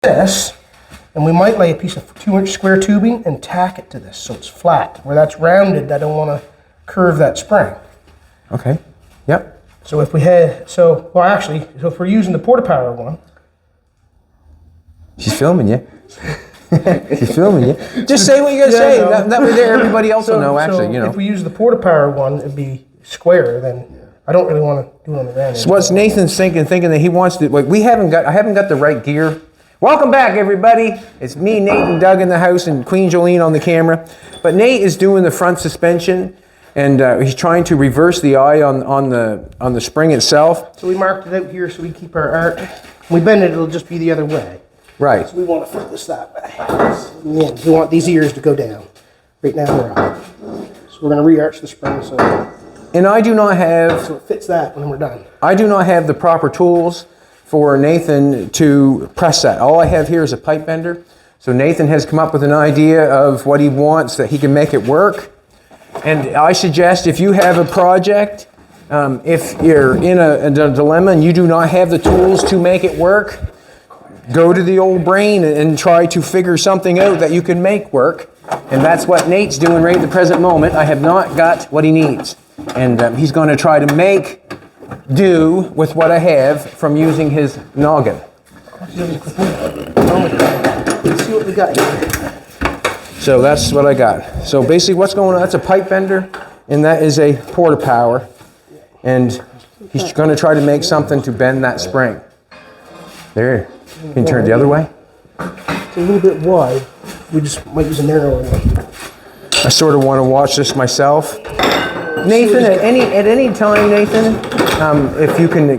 this, and we might lay a piece of 2-inch square tubing and tack it to this so it's flat. Where that's rounded, I don't want to curve that spring. Okay. Yep. So if we had, so if we're using the Porta Power one. She's filming you. She's filming you. Just say what you gotta say. No. That way there, everybody else will know. Actually, you know. If we use the Porta Power one, it'd be square. Then I don't really want to do it on the round. So what's Nathan's thinking that he wants to, like, I haven't got the right gear. Welcome back, everybody. It's me, Nate, and Doug in the house, and Queen Jolene on the camera. But Nate is doing the front suspension, and he's trying to reverse the eye on the spring itself. So we marked it out here so we keep our arc. When we bend it, it'll just be the other way. Right. So we want to flip this that way. Yeah, we want these ears to go down. Right now they're up. So we're going to re-arch the spring so I do not have... So it fits that when we're done. I do not have the proper tools for Nathan to press that. All I have here is a pipe bender. So Nathan has come up with an idea of what he wants that he can make it work. And I suggest if you have a project, if you're in a dilemma and you do not have the tools to make it work, go to the old brain and try to figure something out that you can make work. And that's what Nate's doing right at the present moment. I have not got what he needs. And he's going to try to make do with what I have from using his noggin. Let's see what we got here. So that's what I got. So basically what's going on, that's a pipe bender, and that is a Porta Power. And he's going to try to make something to bend that spring. There. Can you turn it the other way? It's a little bit wide. We just might use a narrower one. I sort of want to watch this myself. Nathan, at any time, Nathan, if you can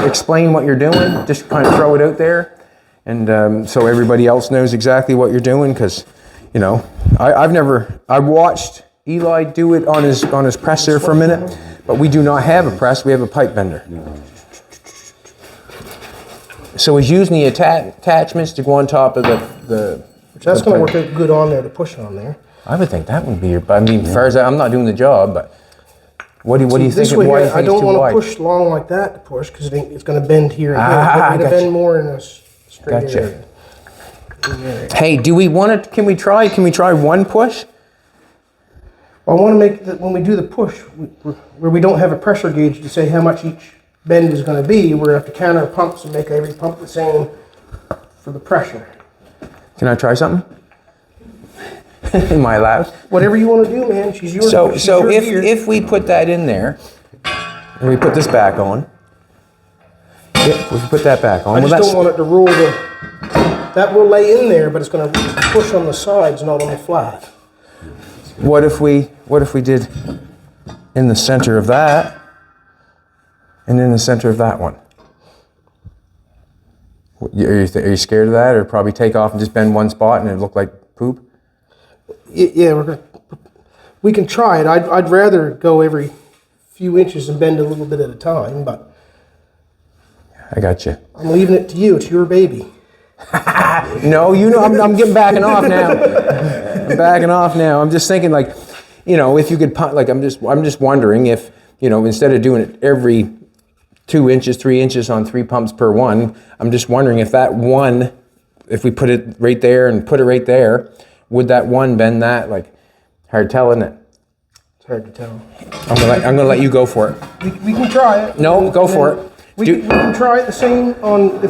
explain what you're doing, just kind of throw it out there, and so everybody else knows exactly what you're doing. Because, you know, I watched Eli do it on his press there for a minute, but we do not have a press. We have a pipe bender. So he's using the attachments to go on top of the. Which that's going to work out good on there to push on there. I would think that would be your. I mean, as far as I'm not doing the job, but what do you think? Why I don't want to push long like that to push because it's going to bend here and here. It's going to bend more in a straight area. Hey, do we want to? Can we try one push? Well, I want to make that when we do the push, where we don't have a pressure gauge to say how much each bend is going to be, we're going to have to count our pumps and make every pump the same for the pressure. Can I try something? Am I allowed? Whatever you want to do, man. She's yours. So if we put that in there, and we put this back on, if we put that back on. I just don't want it to roll that will lay in there, but it's going to push on the sides, not on the flat. What if we did in the center of that, and in the center of that one? Are you scared of that, or probably take off and just bend one spot and it look like poop? Yeah, we can try it. I'd rather go every few inches and bend a little bit at a time, but I got you. I'm leaving it to you. It's your baby. No, you know, I'm getting backing off now. I'm backing off now. I'm just thinking, like, you know, if you could, like, I'm just wondering if, you know, instead of doing it every 2 inches, 3 inches on 3 pumps per one, I'm just wondering if that one, if we put it right there and put it right there, would that one bend that? Like, hard telling it. It's hard to tell. I'm gonna let you go for it. We can try it. No, go for it. We can try it the same on.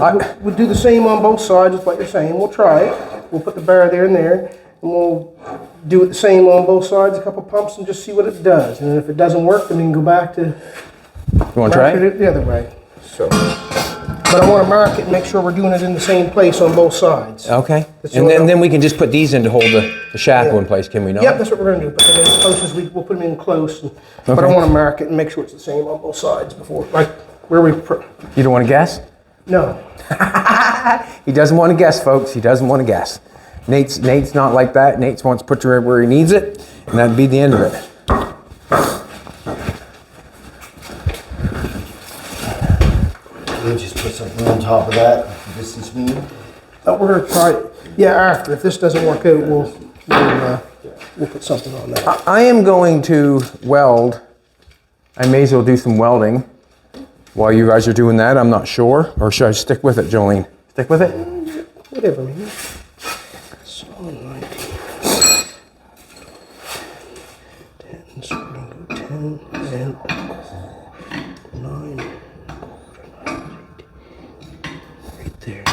We'll do the same on both sides. Is what you're saying. We'll try it. We'll put the bar there and there, and we'll do it the same on both sides. A couple pumps and just see what it does. And if it doesn't work, then we can go back to. You want to try it the other way? So, but I want to mark it and make sure we're doing it in the same place on both sides. Okay. And then we can just put these in to hold the shackle in place, can we not? Yep, that's what we're going to do. Put them in as close as we'll put them in close. But I want to mark it and make sure it's the same on both sides before, like where we. You don't want to guess? No. He doesn't want to guess, folks. He doesn't want to guess. Nate's not like that. Nate wants to put it where he needs it, and that'd be the end of it. We'll just put something on top of that, distance mean. We're going to try it. Yeah, after. If this doesn't work out, we'll put something on that. I am going to weld. I may as well do some welding while you guys are doing that. I'm not sure. Or should I stick with it, Jolene? Stick with it? Whatever, man. So 19. 10, so we're gonna go 10 and 9. Right there.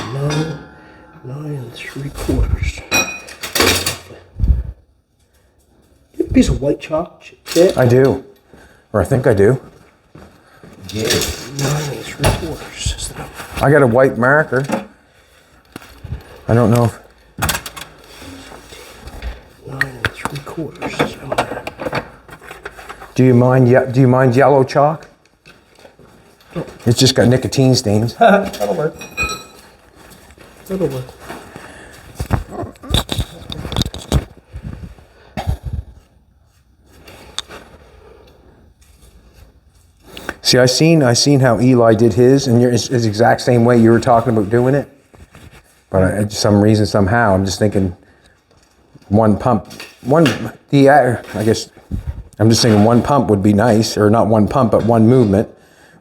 9 3/4. You have a piece of white chalk? Yeah. I do. Or I think I do. Yeah. 9 3/4 is the number. I got a white marker. I don't know if... 9 3/4 is the number. Do you mind yellow chalk? It's just got nicotine stains. That'll work. That'll work. See, I seen how Eli did his, and it's the exact same way you were talking about doing it. But some reason, somehow, I'm just thinking one pump. I guess I'm just thinking one pump would be nice, or not one pump, but one movement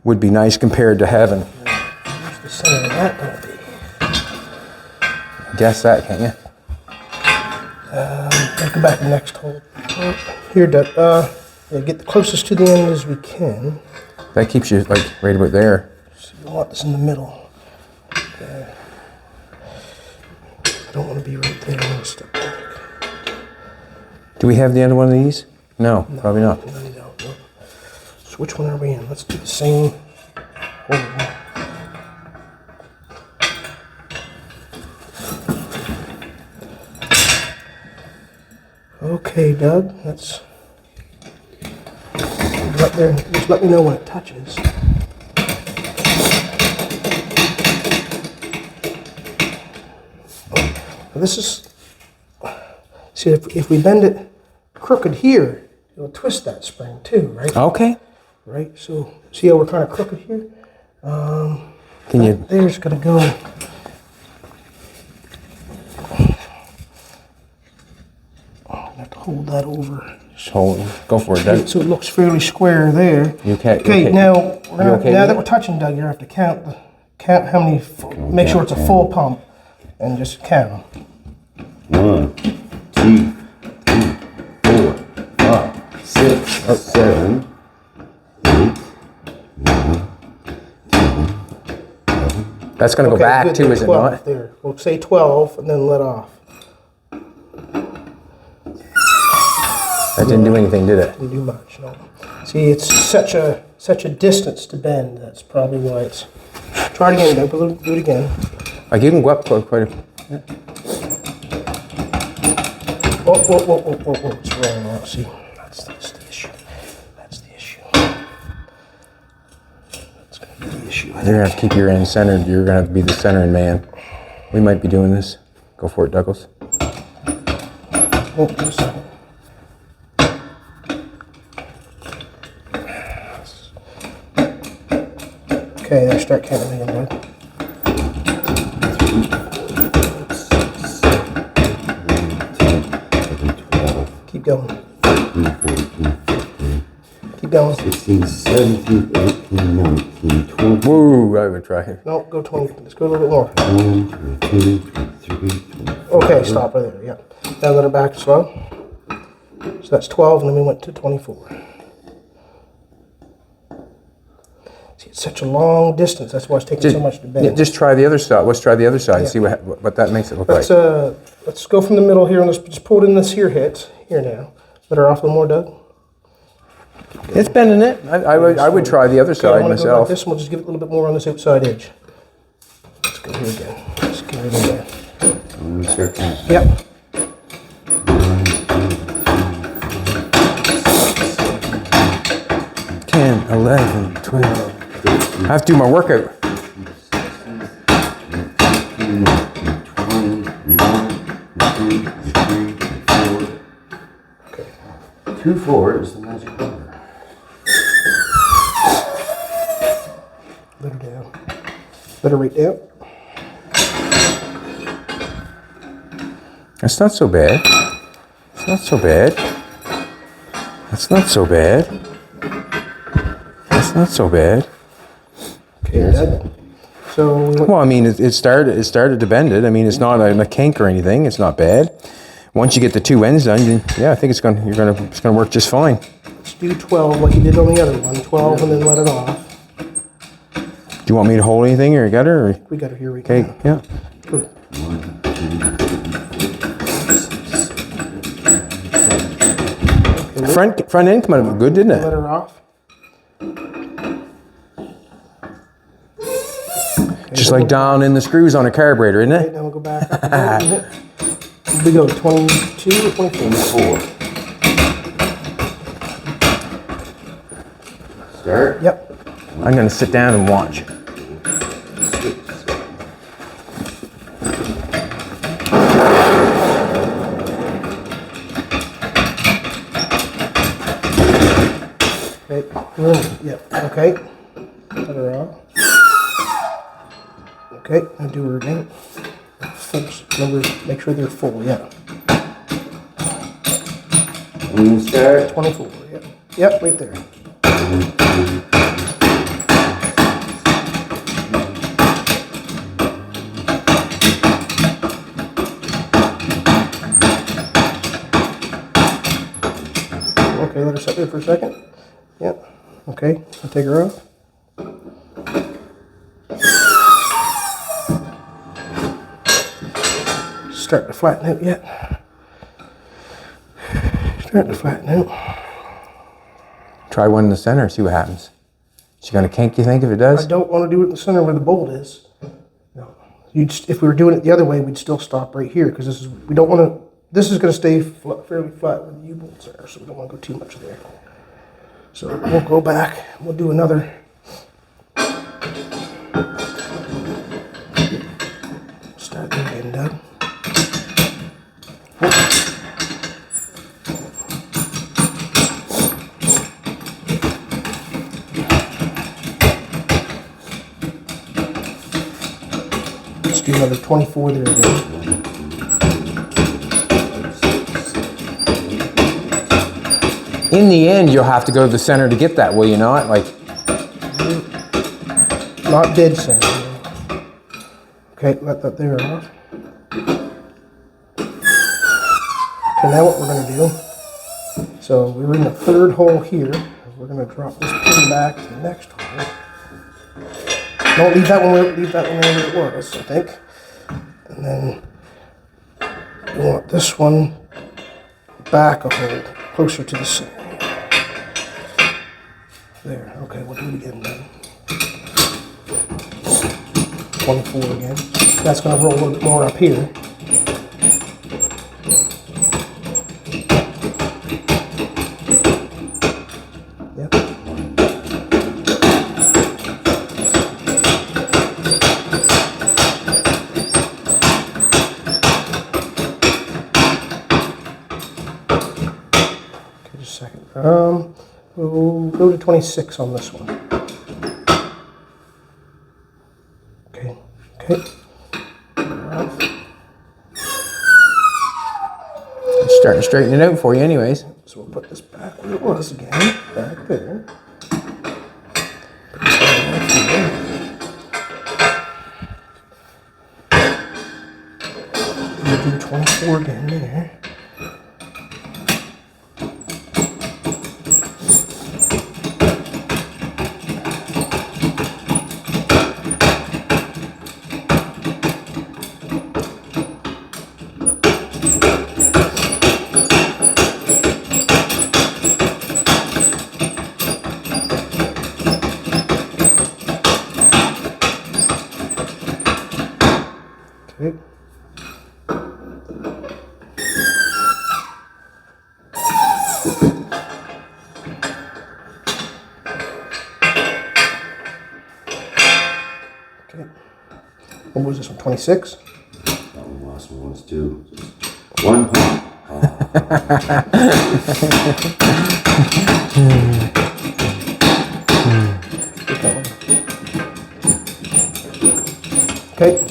would be nice compared to having. Where's the center of that going to be? Guess that, can't you? Let's go back to the next hole. Here, Doug. Yeah, get the closest to the end as we can. That keeps you like right about there. So you want this in the middle. Okay. I don't want to be right there. I want to step back. Do we have the end of one of these? No, probably not. No, you don't. No. So which one are we in? Let's do the same hole. Okay, Doug. That's right there. Just let me know when it touches. Now this is. See, if we bend it crooked here, it'll twist that spring too, right? Okay. Right. So see how we're kind of crooked here. Can you? There's gonna go. I have to hold that over. Go for it, Doug. So it looks fairly square there. You okay? Okay, now we're gonna, okay now with that it? we're touching, Doug, you have to count how many. Make sure it's a full pump, and just count them. 1, 2, 3, 4, 5, 6, 7, 8, 9, 10. That's going to go back good, too, then is it 12 not? There. We'll say 12 and then let off. That didn't do anything, did it? Didn't do much, no. See, it's such a distance to bend. That's probably why it's. Try it again, Doug. Do it again. Like you can go up quite a. Whoa, it's wrong now. See, that's the issue. That's the issue. That's going to be the issue. You're going to have to keep your end centered. You're going to have to be the centering man. We might be doing this. Go for it, Douglas. Oh, just a second. Okay, there, start counting again, Doug. Keep going. 14, 15, Keep going. 16, 17, 18, 19, 20. Woo! I would try here. No, go 20. Let's go a little bit more. 21, 22, 23, 24. Okay, stop right there. Yeah. Now let her back slow. So that's 12, and then we went to 24. See, it's such a long distance. That's why it's taking so much to bend. Yeah, just try the other side. Let's try the other side and see what that makes it look like. Let's go from the middle here, and let's just pull it in this here hit. Here now. Let her off a little more, Doug. It's bending it. I would try the other Okay, I side want to go myself. like this, and we'll just give it a little bit more on this outside edge. Let's go here again. Let's give it again. Let me start counting. Yep. 10, 11, 12. I have to do my workout. 2-4 is the magic number. Let her down. Let her right down. That's not so bad. It's not so bad. That's not so bad. That's not so bad. Okay, Doug. So we went, Well, I mean, it started to bend it. I mean, it's not a kink or anything. It's not bad. Once you get the two ends done, yeah, I think it's gonna work just fine. let's do 12 like you did on the other one. 12 and then let it off. Do you want me to hold anything, or you got it, or? We got it here. Okay, yeah. Cool. Front end come out good, didn't Let it? her off. Just like down in the screws on a carburetor, isn't Okay, it? now we'll go back up a bit. We go 22 or 24? 4. Start. Yep. I'm gonna sit down and watch. Okay. Yep. Okay. Let her off. Okay. Now do her again. Full numbers. Make sure they're full. Yeah. And start. 24. Yep. Yep. Right there. Okay. Let her sit there for a second. Yep. Okay. I'll take her off. Starting to flatten out yet. Starting to flatten out. Try one in the center, see what happens. Is she gonna kink, you think, if it I does? don't want to do it in the center where the bolt is. No. If we were doing it the other way, we'd still stop right here because we don't want to. This is going to stay fairly flat where the U-bolts are, so we don't want to go too much there. So we'll go back. We'll do another. Start that again, Doug. Let's do another 24 there again. In the end, you'll have to go to the center to get that, will you not? Like, Not dead center. Okay, let that there off. Okay, now what we're going to do, so we're in the third hole here. We're going to drop this pin back to the next hole. Don't leave that one where it was, I think. And then you want this one back a hole, closer to the center. There, okay, we'll do it again then. 24 again. That's going to roll a little bit more up here. Yep. Okay, just a second. We'll go to 26 on this one. Okay. Okay. it's starting to straighten it out for you anyways. So we'll put this back where it was again, back there. Put this back here. We'll do 24 again there. Okay. Okay. What was this one? 26? The last one was 2. 1 point. Okay.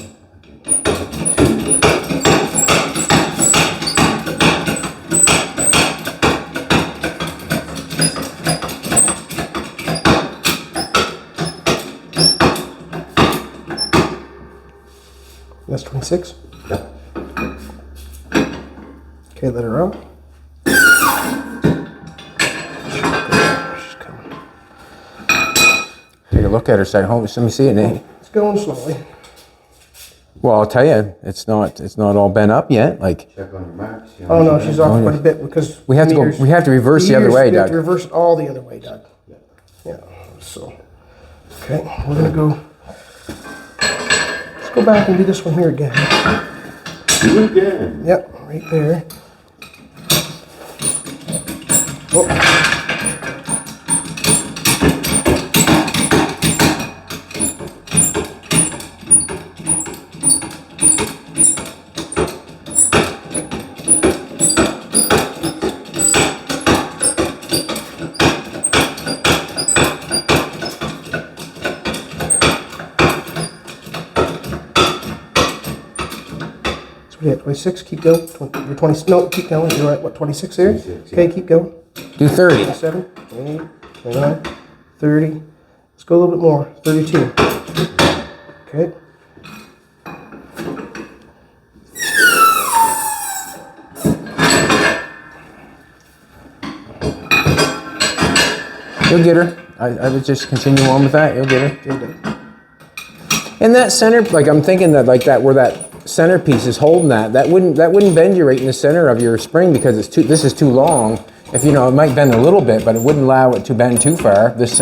26? Yep. Okay, let her up. She's coming. Take a look at her, say, "Hold, let me see it, Nate." It's going slowly. Well, I'll tell you, it's not all bent up yet. Like, Check on your marks. You Oh know, no, she's off quite a bit because we have to go. meters- We have to reverse the other way, We have to Doug. reverse it all the other way, Doug. Yeah. So, okay, we're gonna go. Let's go back and do this one here again. Do it again. Yep, right there. Oh. Yeah, 26, keep going. You're 20, no, keep going. You're at what, 26 there? 26, Okay, yeah. keep going. Do 30. 27, 28, 29, 30. Let's go a little bit more. 32. Okay. You'll get her. I would just continue on with that. You'll get her. Good, good. And that center, like I'm thinking that like that where that centerpiece is holding that wouldn't bend you right in the center of your spring because it's too. This is too long. If you know, it might bend a little bit, but it wouldn't allow it to bend too far. This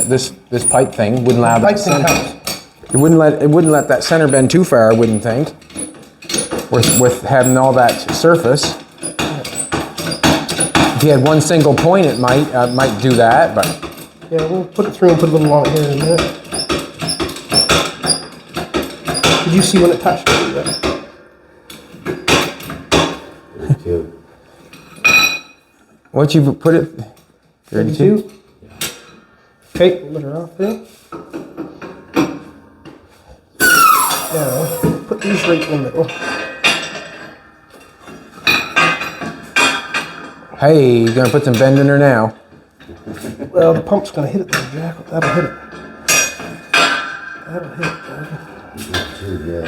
pipe thing wouldn't allow that Pipe thing center. helps. It wouldn't let that center bend too far. I wouldn't think. With having all that surface. If you had one single point, it might do that, but. Yeah, we'll put it through and put a little on it here in a minute. Did you see when it touched it? Yeah. 32. Once you put it, 32. Okay, let her off there. Now, put these right in the middle. Hey, you're gonna put some bend in her now. Well, the pump's going to hit it there, Jack. That'll hit it. That'll hit it, Jack. Yeah.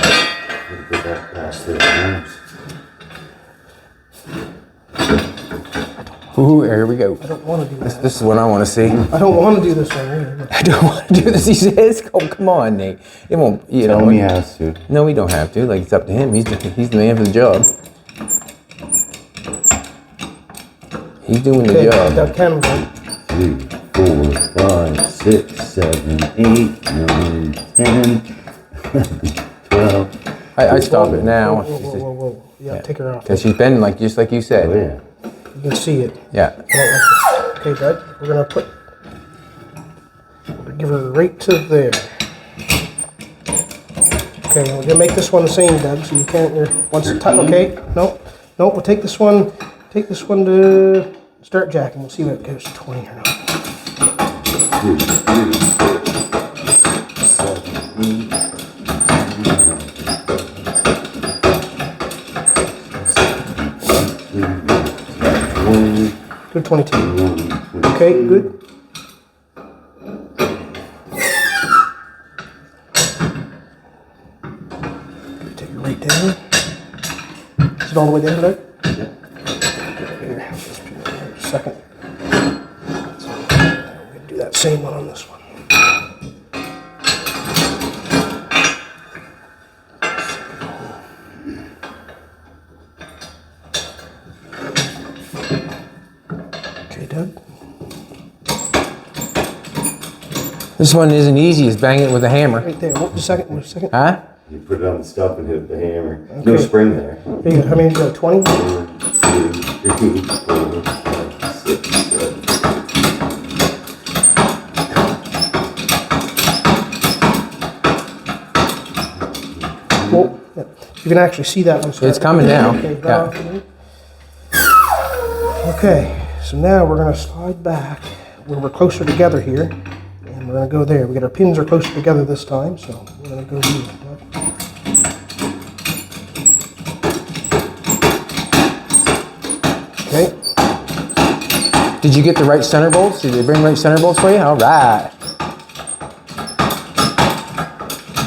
We'll get that past the arms. Ooh, here we go. I don't want to do that. This is what I want to see. I don't want to do this one either. I don't want to do this. He says, "Oh, come on, Nate. It won't. You Tell know." him he has to. No, we don't have to. Like it's up to him. He's the man for the job. He's doing the Okay, job. that camera going. 3, 4, 5, 6, 7, 8, 9, 10, 12. I stop it now. Whoa, whoa, whoa, whoa. Yeah, take her off. Because she's bending like just like you Oh, said. yeah. You can see it. Yeah. Okay, Doug, we're going to give her right to there. Okay, we're going to make this one the same, Doug, so you can't, once it's tight, okay? No, we'll take this one to start jacking. We'll see what it goes to 20 or not. 2, 3, 4, 7, 8, 9, Go to 22. 21, Okay, good. Take it right down. Is it all the way down, Doug? Yep. Here, just put it there a second. So, we're going to do that same one on this one. Okay, Doug. This one isn't easy as banging it with a hammer. Right there. Wait a second. Wait a second. Huh? You put it on the stuff and hit it with the hammer. No Okay. spring there. There you go. How many did you go? 20? 1, 2, 3, 4, 5, 6, 7. Well, yeah. You can actually see that one. It's coming now. Okay, Yeah. Okay, so now we're going to slide back where we're closer together here. And we're going to go there. Our pins are closer together this time, so we're going to go here. Okay. Did you get the right center bolts? Did they bring right center bolts for you? All right.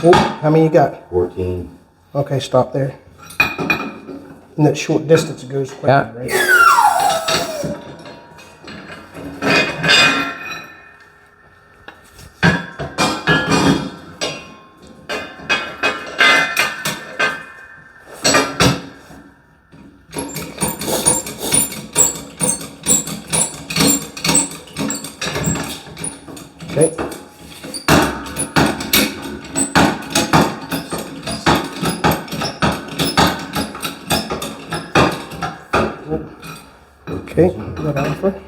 Oh, how many you got? 14. Okay, stop there. In that short distance, it goes quicker, Yeah. right? Okay. Okay, that alpha.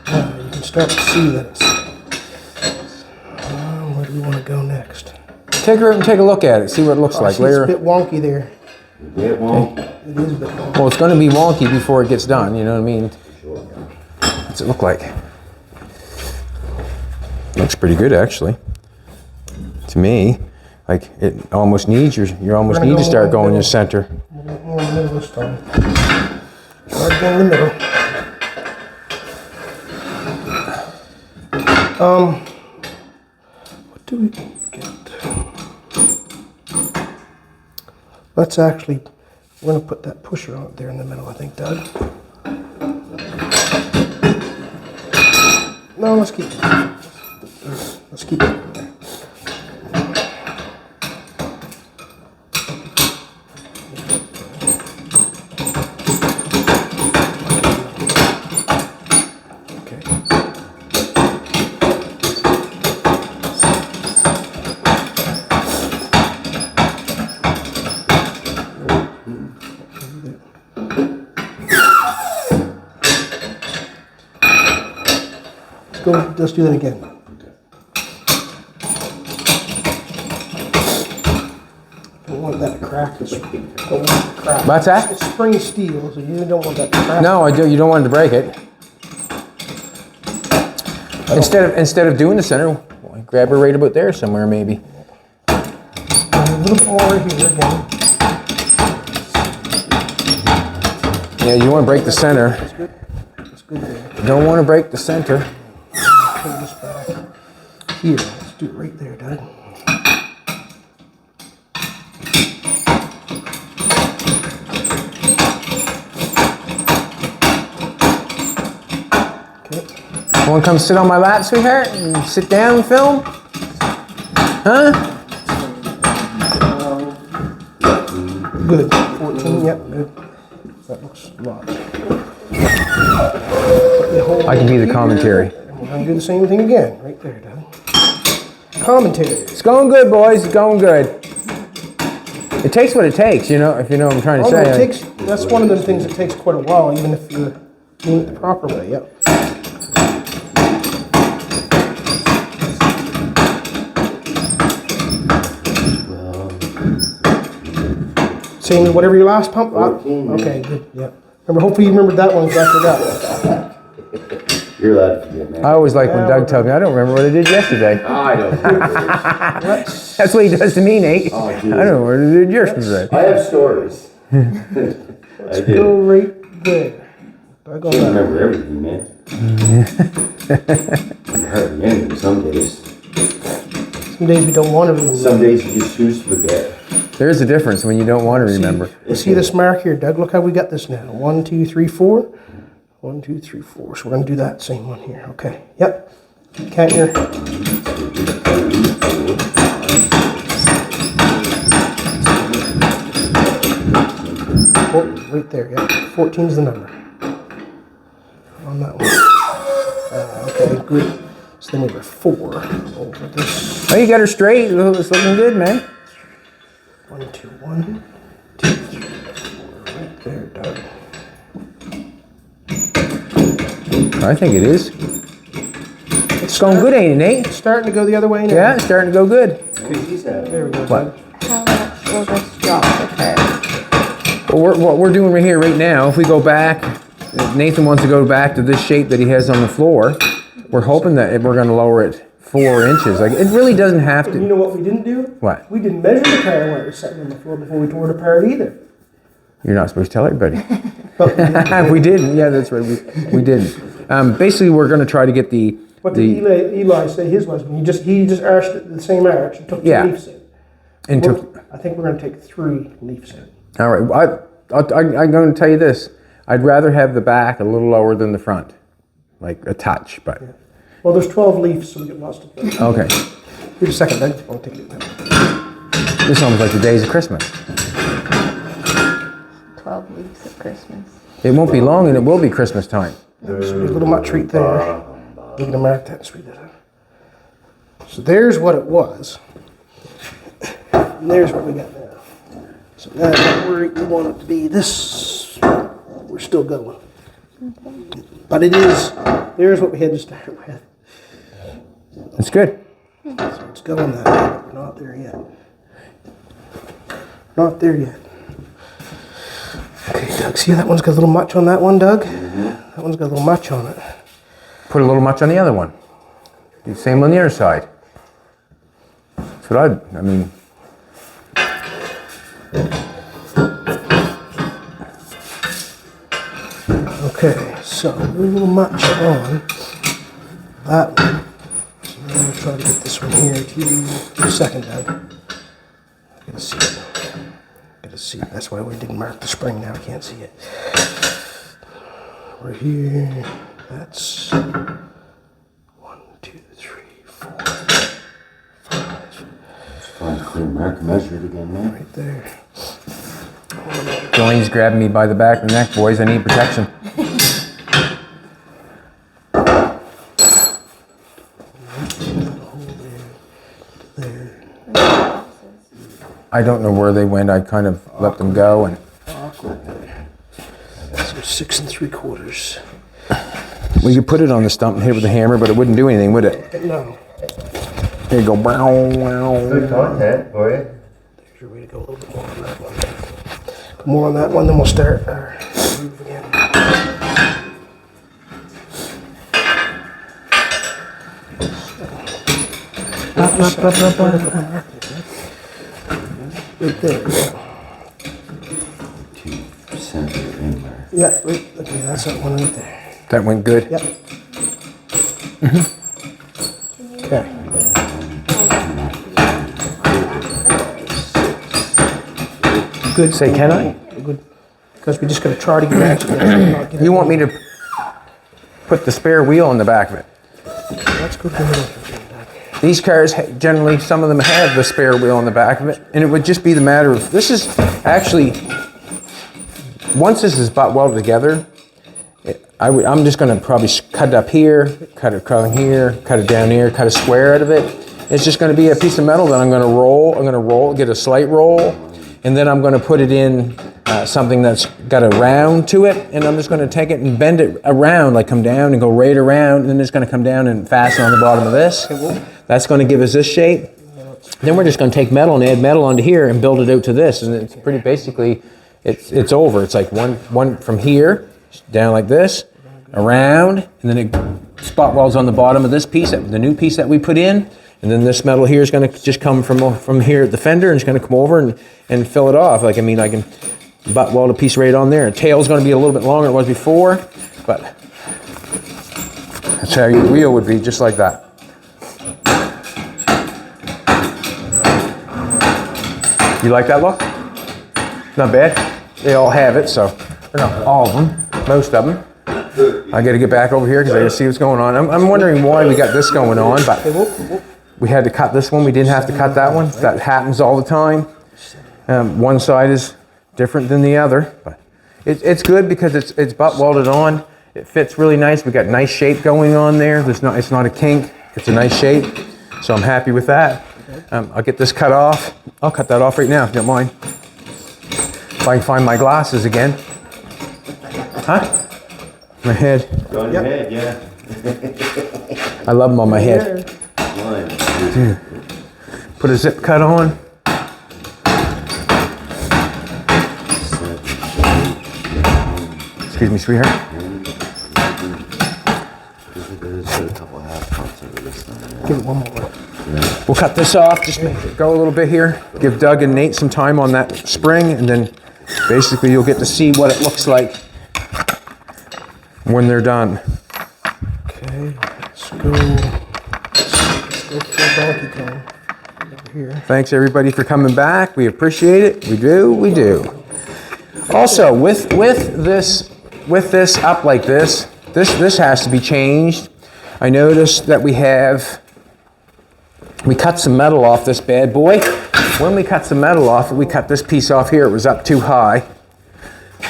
Now you can start to see that it's. Where do we want to go next? Take her and take a look at it. See what it looks like See, it's a later. bit wonky there. Yeah, well, It is a bit wonky. Well, it's going to be wonky before it gets done. You know what I mean? What's it look like? Looks pretty good, actually. To me, like it almost needs you almost We're gonna need to go start in the going in middle. the center. More in the middle this time. Start again in the middle. What do we get? Let's actually, we're going to put that pusher on there in the middle, I think, Doug. No, let's keep it. Let's keep it in there. Let's do that again. Don't want that to crack. Don't want it to crack. What's that? It's spring steel, so you don't want that to crack. No, you don't want it to break it. Instead of doing the center, well, grab her right about there somewhere, maybe. A little more here again. Yeah, you want to break the center. That's good. That's good there. You don't want to break the center. Pull this back. Here, let's do it right there, Doug. Okay. Want to come sit on my lap, sweetheart, and sit down and film? Huh? Good. 14, yep, good. That looks a lot. I can be the commentary. And we're going to do the same thing again, right there, Doug. Commentary. It's going good, boys. It's going good. It takes what it takes, you know, if you know what I'm trying to Although say. it takes, that's one of the things that takes quite a while, even if you're doing it the proper way, yep. Same, whatever your last pump? 14, Okay, good, yep. Remember, hopefully you remembered that one, because I forgot. you're allowed to forget, man. I always like when Doug tells me, I don't remember what I did yesterday. I don't know. That's what he does to me, Nate. Oh, I geez. don't know what I did yesterday. I have stories. I Go do. right there. I go I that. remember everything, man. I hardly anything some days. Some days we don't want to remember. Some days you just choose to forget. There is a difference when you don't want to remember. See this mark here, Doug? Look how we got this now. 1, 2, 3, 4. 1, 2, 3, 4. So we're going to do that same one here. Okay. Yep. Count your. Oh, right there. Yep. 14 is the number. On that one. Okay, good. So then we were 4 over this. Oh, you got her straight. It's looking good, man. 1, 2, 1, 2, 3, 4. Right there, Doug. I think it is. It's going good, ain't it, Nate? It's starting to go the other way now. Yeah, it's starting to go good. There we go. What? How much will this drop with her? Well, what we're doing right here, right now, if we go back, Nathan wants to go back to this shape that he has on the floor. We're hoping that we're going to lower it 4 inches. Like, it really doesn't have You to. know what we didn't do? What? We didn't measure the car when it was sitting on the floor before we tore it apart either. You're not supposed to tell everybody. But we did. We didn't. Yeah, that's right. We didn't. Basically, we're going to try to get the What did Eli say his was? When he just arched it the same arch and took 2 Yeah. leaves in. and took. I think we're going to take 3 leaves in. All right, I'm going to tell you this. I'd rather have the back a little lower than the front, like a touch, but. Well, there's 12 leaves, so we get lost in there. Okay. Give it a second, Doug. I'll take it. This sounds like the days of Christmas. 12 weeks of Christmas. It won't be long and it will be Christmas time. There's a little much right there. We're gonna mark that and sweep that out. So there's what it was. And there's what we got now. So now where we want it to be, this, we're still going. But it is, there's what we had to start with. That's good. So it's going that way, but we're not there yet. Not there yet. Okay, Doug, see that one's got a little much on that one, Doug? That one's got a little much on it. Put a little much on the other one. Do the same on the other side. That's what I mean. Okay, so a little much on that one. So now I'm going to try to get this one here to you. Just a second, Doug. I gotta see it. Gotta see it. That's why we didn't mark the spring now. I can't see it. Right here. That's 1, 2, 3, 4, 5. Find a clear mark, measure it again, man. Right there. Johnny's grabbing me by the back of the neck, boys. I need protection. I don't know where they went. I kind of let them go and. So 6 3/4. Well, you put it on the stump and hit it with a hammer, but it wouldn't do anything, would it? No. Here you go. Wow. Good content for you. There's your way to go a little bit more on that one. More on that one, then we'll start our groove again. Right there. To center in there. Yeah, right. Okay, that's that one right there. That went good. Yep. Okay. Good. Say, can I? Good. Because we just got to try to get it. You want me to put the spare wheel on the back of it? That's good. These cars, generally, some of them have the spare wheel on the back of it, and it would just be the matter of, this is actually, once this is butt welded together, I'm just going to probably cut it up here, cut it here, cut it down here, cut a square out of it. It's just going to be a piece of metal that I'm going to roll, get a slight roll, and then I'm going to put it in something that's got a round to it, and I'm just going to take it and bend it around, like come down and go right around, and then it's going to come down and fasten on the bottom of this. That's going to give us this shape. Then we're just going to take metal and add metal onto here and build it out to this, and it's pretty basically, it's over. It's like one from here, down like this, around, and then it spot welds on the bottom of this piece, the new piece that we put in, and then this metal here is going to just come from here at the fender, and it's going to come over and fill it off. Like, I mean, I can butt weld a piece right on there. The tail's going to be a little bit longer than it was before, but that's how your wheel would be, just like that. You like that look? Not bad. They all have it, so, or not all of them, most of them. I got to get back over here because I got to see what's going on. I'm wondering why we got this going on, but we had to cut this one. We didn't have to cut that one. That happens all the time. One side is different than the other, but it's good because it's butt welded on. It fits really nice. We got nice shape going on there. It's not a kink. It's a nice shape, so I'm happy with that. I'll get this cut off. I'll cut that off right now if you don't mind. If I can find my glasses again. Huh? My head. On your head, yeah. I love them on my head. Dude. Put a zip cut on. Excuse me, sweetheart. Give it one more. We'll cut this off, just make it go a little bit here. Give Doug and Nate some time on that spring, and then basically you'll get to see what it looks like when they're done. Okay, let's go for a donkey kong over here. Thanks everybody for coming back. We appreciate it. We do. Also, with this up like this has to be changed. I noticed that we cut some metal off this bad boy. When we cut some metal off, we cut this piece off here. It was up too high.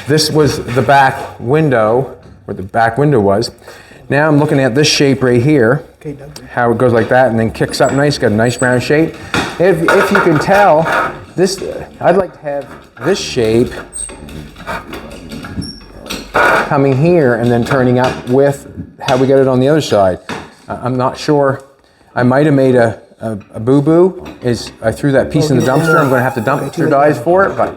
This was the back window, where the back window was. Now I'm looking at this shape right here, how it goes like that and then kicks up nice, got a nice round shape. If you can tell, this, I'd like to have this shape coming here and then turning up with how we got it on the other side. I'm not sure. I might have made a boo-boo. I threw that piece in the dumpster. I'm going to have to dumpster dive for it, but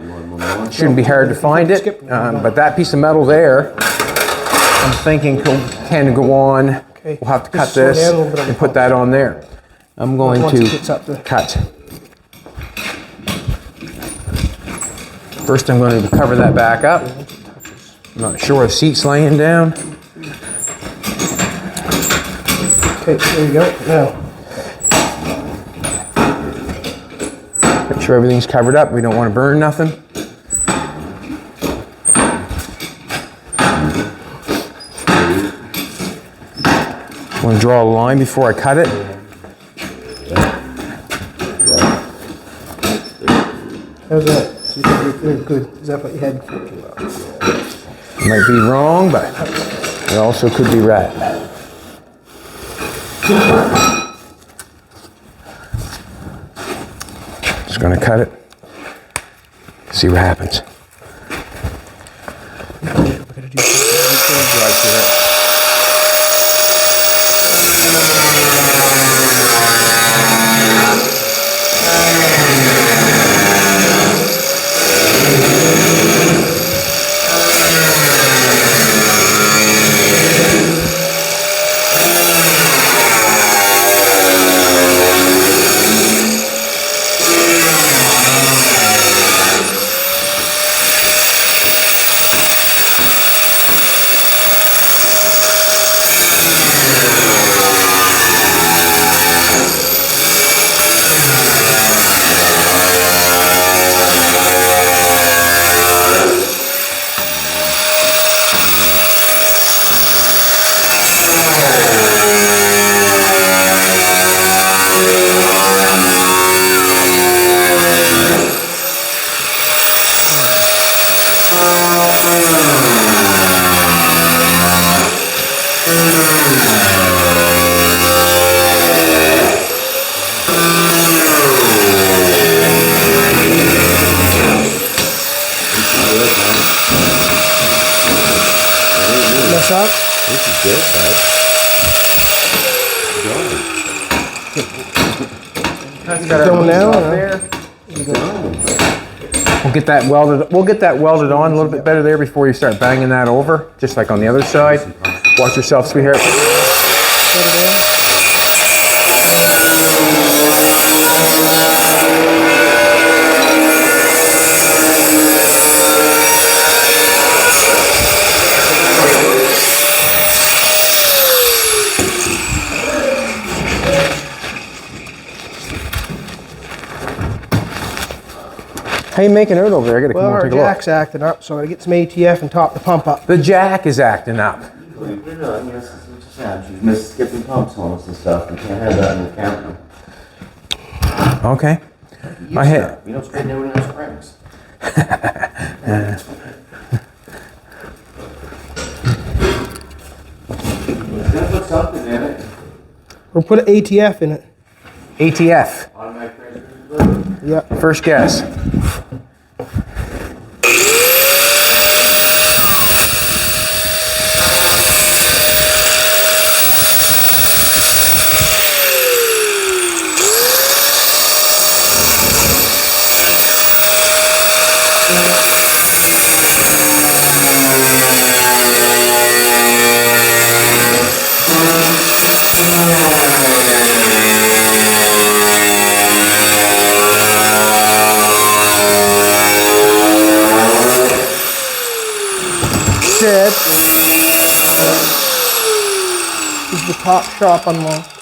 it shouldn't be hard to find it. But that piece of metal there, I'm thinking can go on. We'll have to cut this and put that on there. I'm going to cut. First, I'm going to cover that back up. I'm not sure the seat's laying down. Okay, there you go. Now, make sure everything's covered up. We don't want to burn nothing. I want to draw a line before I cut it. how's that? So you think you're good? Is that what you had? Might be wrong, but it also could be right. Just going to cut it. See what happens. Mess up? This is good, bud. Going now? We'll get that welded. We'll get that welded on a little bit better there before you start banging that over, just like on the other side. Watch yourself, sweetheart. How you making it over there? I gotta come Well, over our and take a look. jack's acting up, so I gotta get some ATF and top the pump up. The jack is acting up. Believe it or not, yes, that's what you said. She's missed skipping pumps on us and stuff. You can't have that in the camera. Okay. I had. You don't straighten everything in springs. Gotta put something in it. Or put an ATF in it. ATF. Automatic transmission delivery. Yep. First guess. Said, is the top shop unlocked?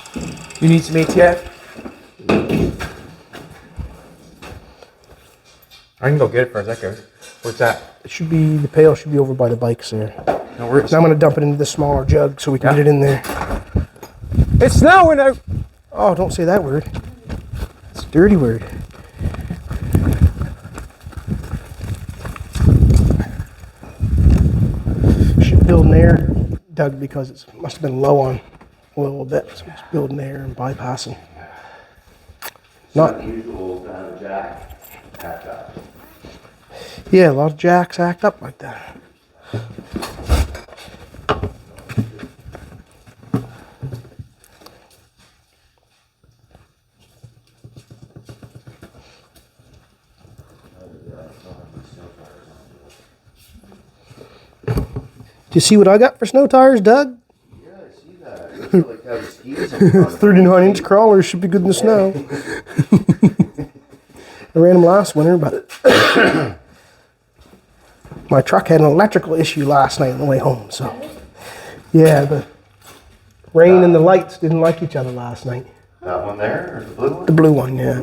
You need some ATF? I can go get it for a second. What's that? It should be, the pail should be over by the bikes there. No worries. Now I'm gonna dump it into this smaller jug so we can Yeah. get it in there. It's snowing out. Oh, don't say that word. It's a dirty word. Should build an air, Doug, because it must have been low on oil a little bit. So it's building air and bypassing. Not unusual to have a jack packed up. Yeah, a lot of jacks act up like that. Do you see what I got for snow tires, Doug? Yeah, I see that. It looks like having skis in front of 39-inch crawlers should be good in the snow. I ran them last winter, but my truck had an electrical issue last night on the way home. So, yeah, the rain and the lights didn't like each other last night. That one there, or the blue one? The blue one, yeah.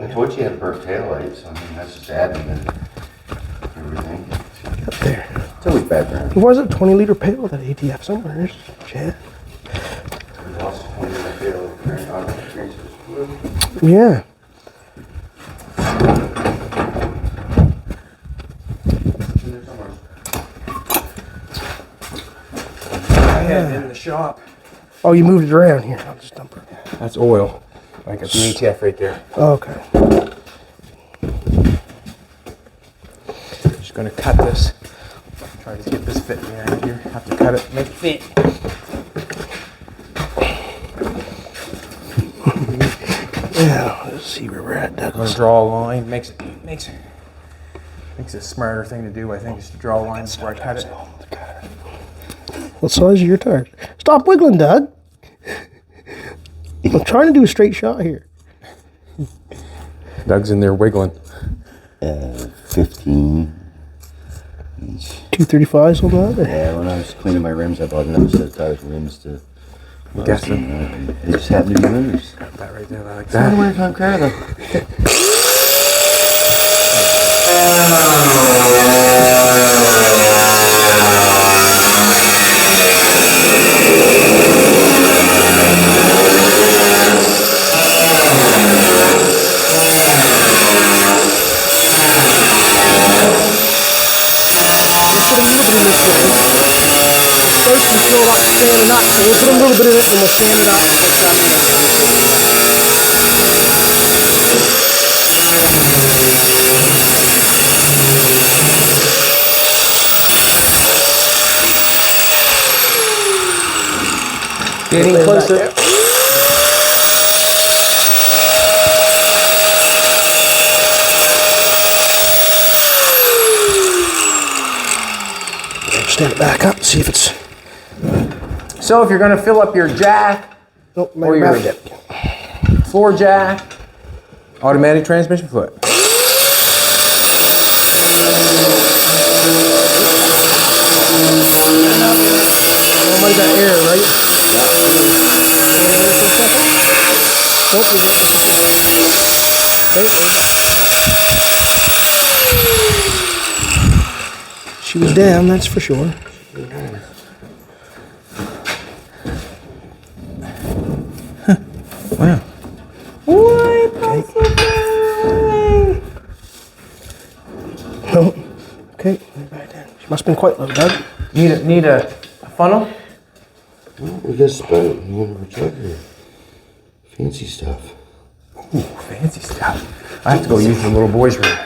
I told you had burnt taillights, I mean, that's just adding to everything. Up there. It's always bad, man. There was a 20-liter pail that ATF somewhere. There's Chad. We lost 20 in the field during our experiences. Yeah. I had it in the shop. Oh, you moved it around here. I'll just dump it. That's oil. I got the ATF right there. Okay. Just gonna cut this. Try to get this fit around here. Have to cut it, make it fit. Yeah, let's see where we're at, I'm Douglas. gonna draw a line. Makes a smarter thing to do, I think, is to draw a line before I cut it. What size are your tires? Stop wiggling, Doug. I'm trying to do a straight shot here. Doug's in there wiggling. 15 inch. 235s on that? Yeah, when I was cleaning my rims, I bought another set of tires rims to. Guess them. They just happen to be loose. That right there, I like I that. wonder if I'm proud of them. First, you feel like standing up, so we'll put a little bit in it, then we'll stand it up. Getting closer. Stand it back up, see if it's. So if you're gonna fill up your jack, Nope, or your floor jack, automatic transmission fluid. Somebody got air, right? Nope, you're good. Okay. She was down, that's for sure. Wow. Nope. Okay, back down. She must have been quite low, Doug. Need a funnel? We got spout, we're chugging. Fancy stuff. Ooh, fancy stuff. I have to go use the little boy's room.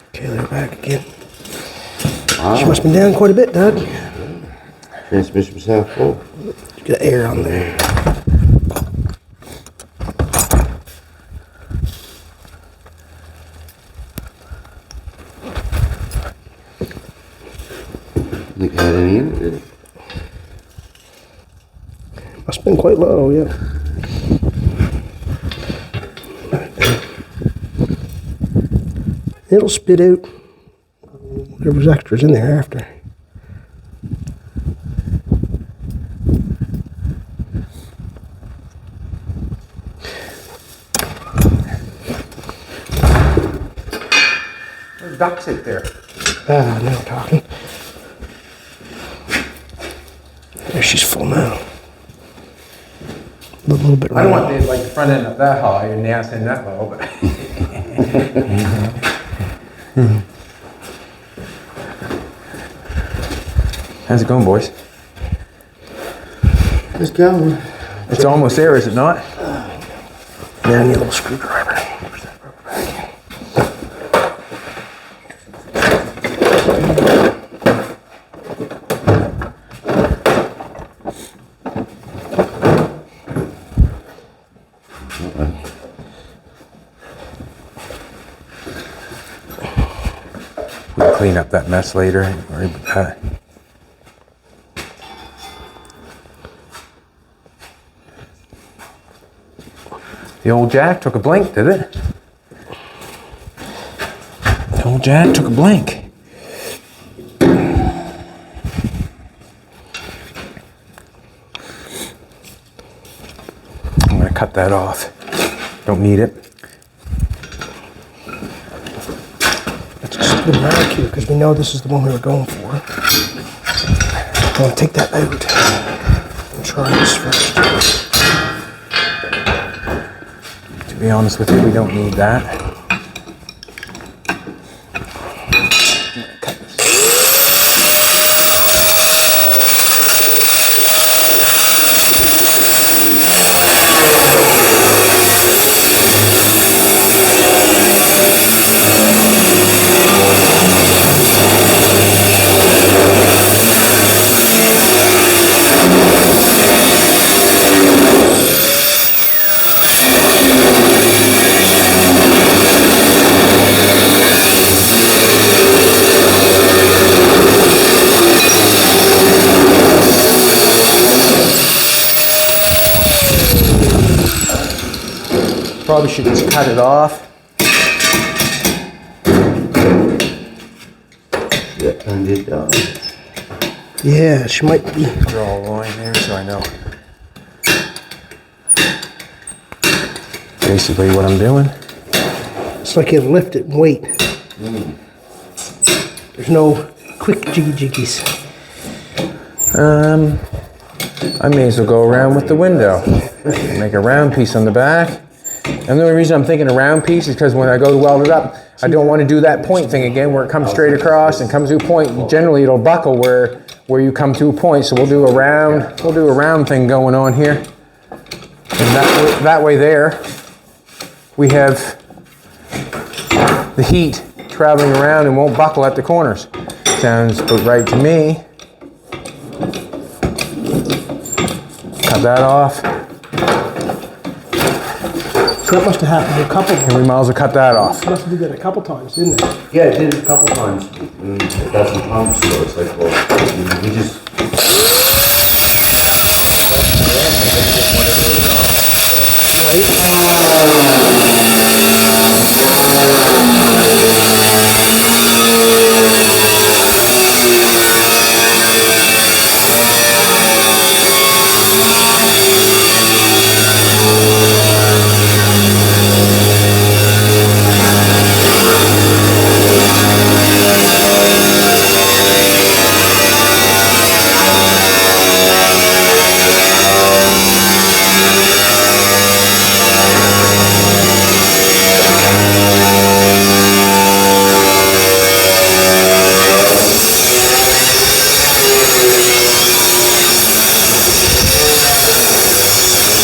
Okay, they're back again. Wow. She must have been down quite a bit, Doug. Transmission was half full. Get air on there. Think it had any in it, did it? Must have been quite low, yeah. It'll spit out whatever's extras in there after. ducts sit there? Ah, now we're talking. There, she's full now. A little bit I don't round. want the, like, the front end up that high and the ass end that low, but. How's it going, boys? Let's go. It's almost there, is it not? Yeah, I need a little screwdriver. Where's that rubber bag? We'll clean up that mess later. Worry about that. The old jack took a blink, did it? The old jack took a blink. I'm gonna cut that off. Don't need it. Let's just put it back here because we know this is the one we were going for. I'm gonna take that out and try this first. To be honest with you, we don't need that. Probably should just cut it off. Yeah, and it does. Yeah, she might be. Draw a line there so I know basically what I'm doing. It's like you lift it and wait. There's no quick jiggies. I may as well go around with the window. Make a round piece on the back. And the only reason I'm thinking a round piece is because when I go to weld it up, I don't want to do that point thing again where it comes straight across and comes to a point. Generally it'll buckle where you come to a point. So we'll do a round thing going on here. And that way there, we have the heat traveling around and won't buckle at the corners. Sounds about right to me. Cut that off. So that must have happened a couple And we might as well cut that off. must have did that a couple times, didn't it? Yeah, it did it a couple times. And it doesn't pump, so it's like, well, we just.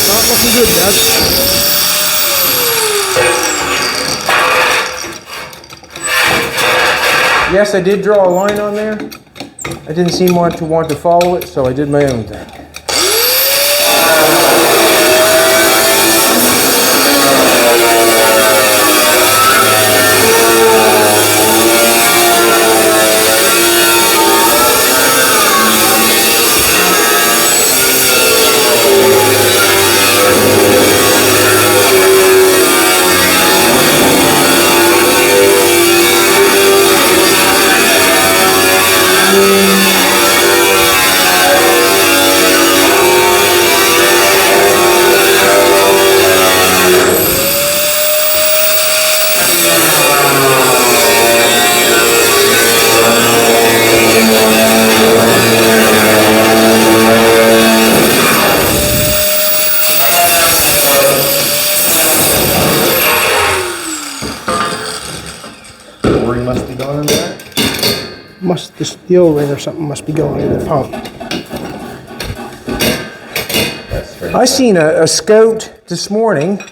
Not looking good, Doug. Yes, I did draw a line on there. I didn't seem to want to follow it, so I did my own thing. O-ring must be going in there. The O-ring or something must be going in the pump. That's straight. I seen a Scout this morning.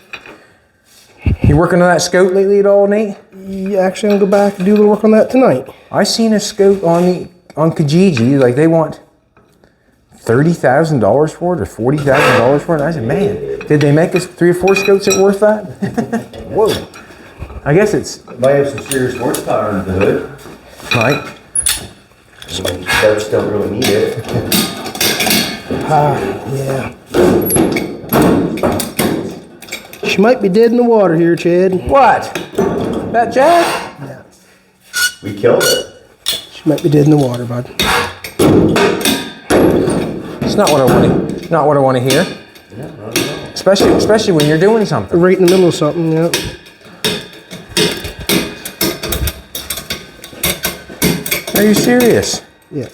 You working on that Scout lately at all, Nate? Yeah, actually, I'm gonna go back and do a little work on that tonight. I seen a Scout on Kijiji, like they want $30,000 for it or $40,000 for it. I said, man, did they make us 3 or 4 Scouts that worth that? Whoa. I guess it's Might have some serious horsepower under the hood. right. Scouts don't really need it. Yeah. She might be dead in the water here, Chad. What? That Jack? Yeah. We killed it. She might be dead in the water, bud. It's not what I want to. Not what I want to hear. Yeah, not at all. Especially when you're doing something. Right in the middle of something, yeah. Are you serious? Yeah.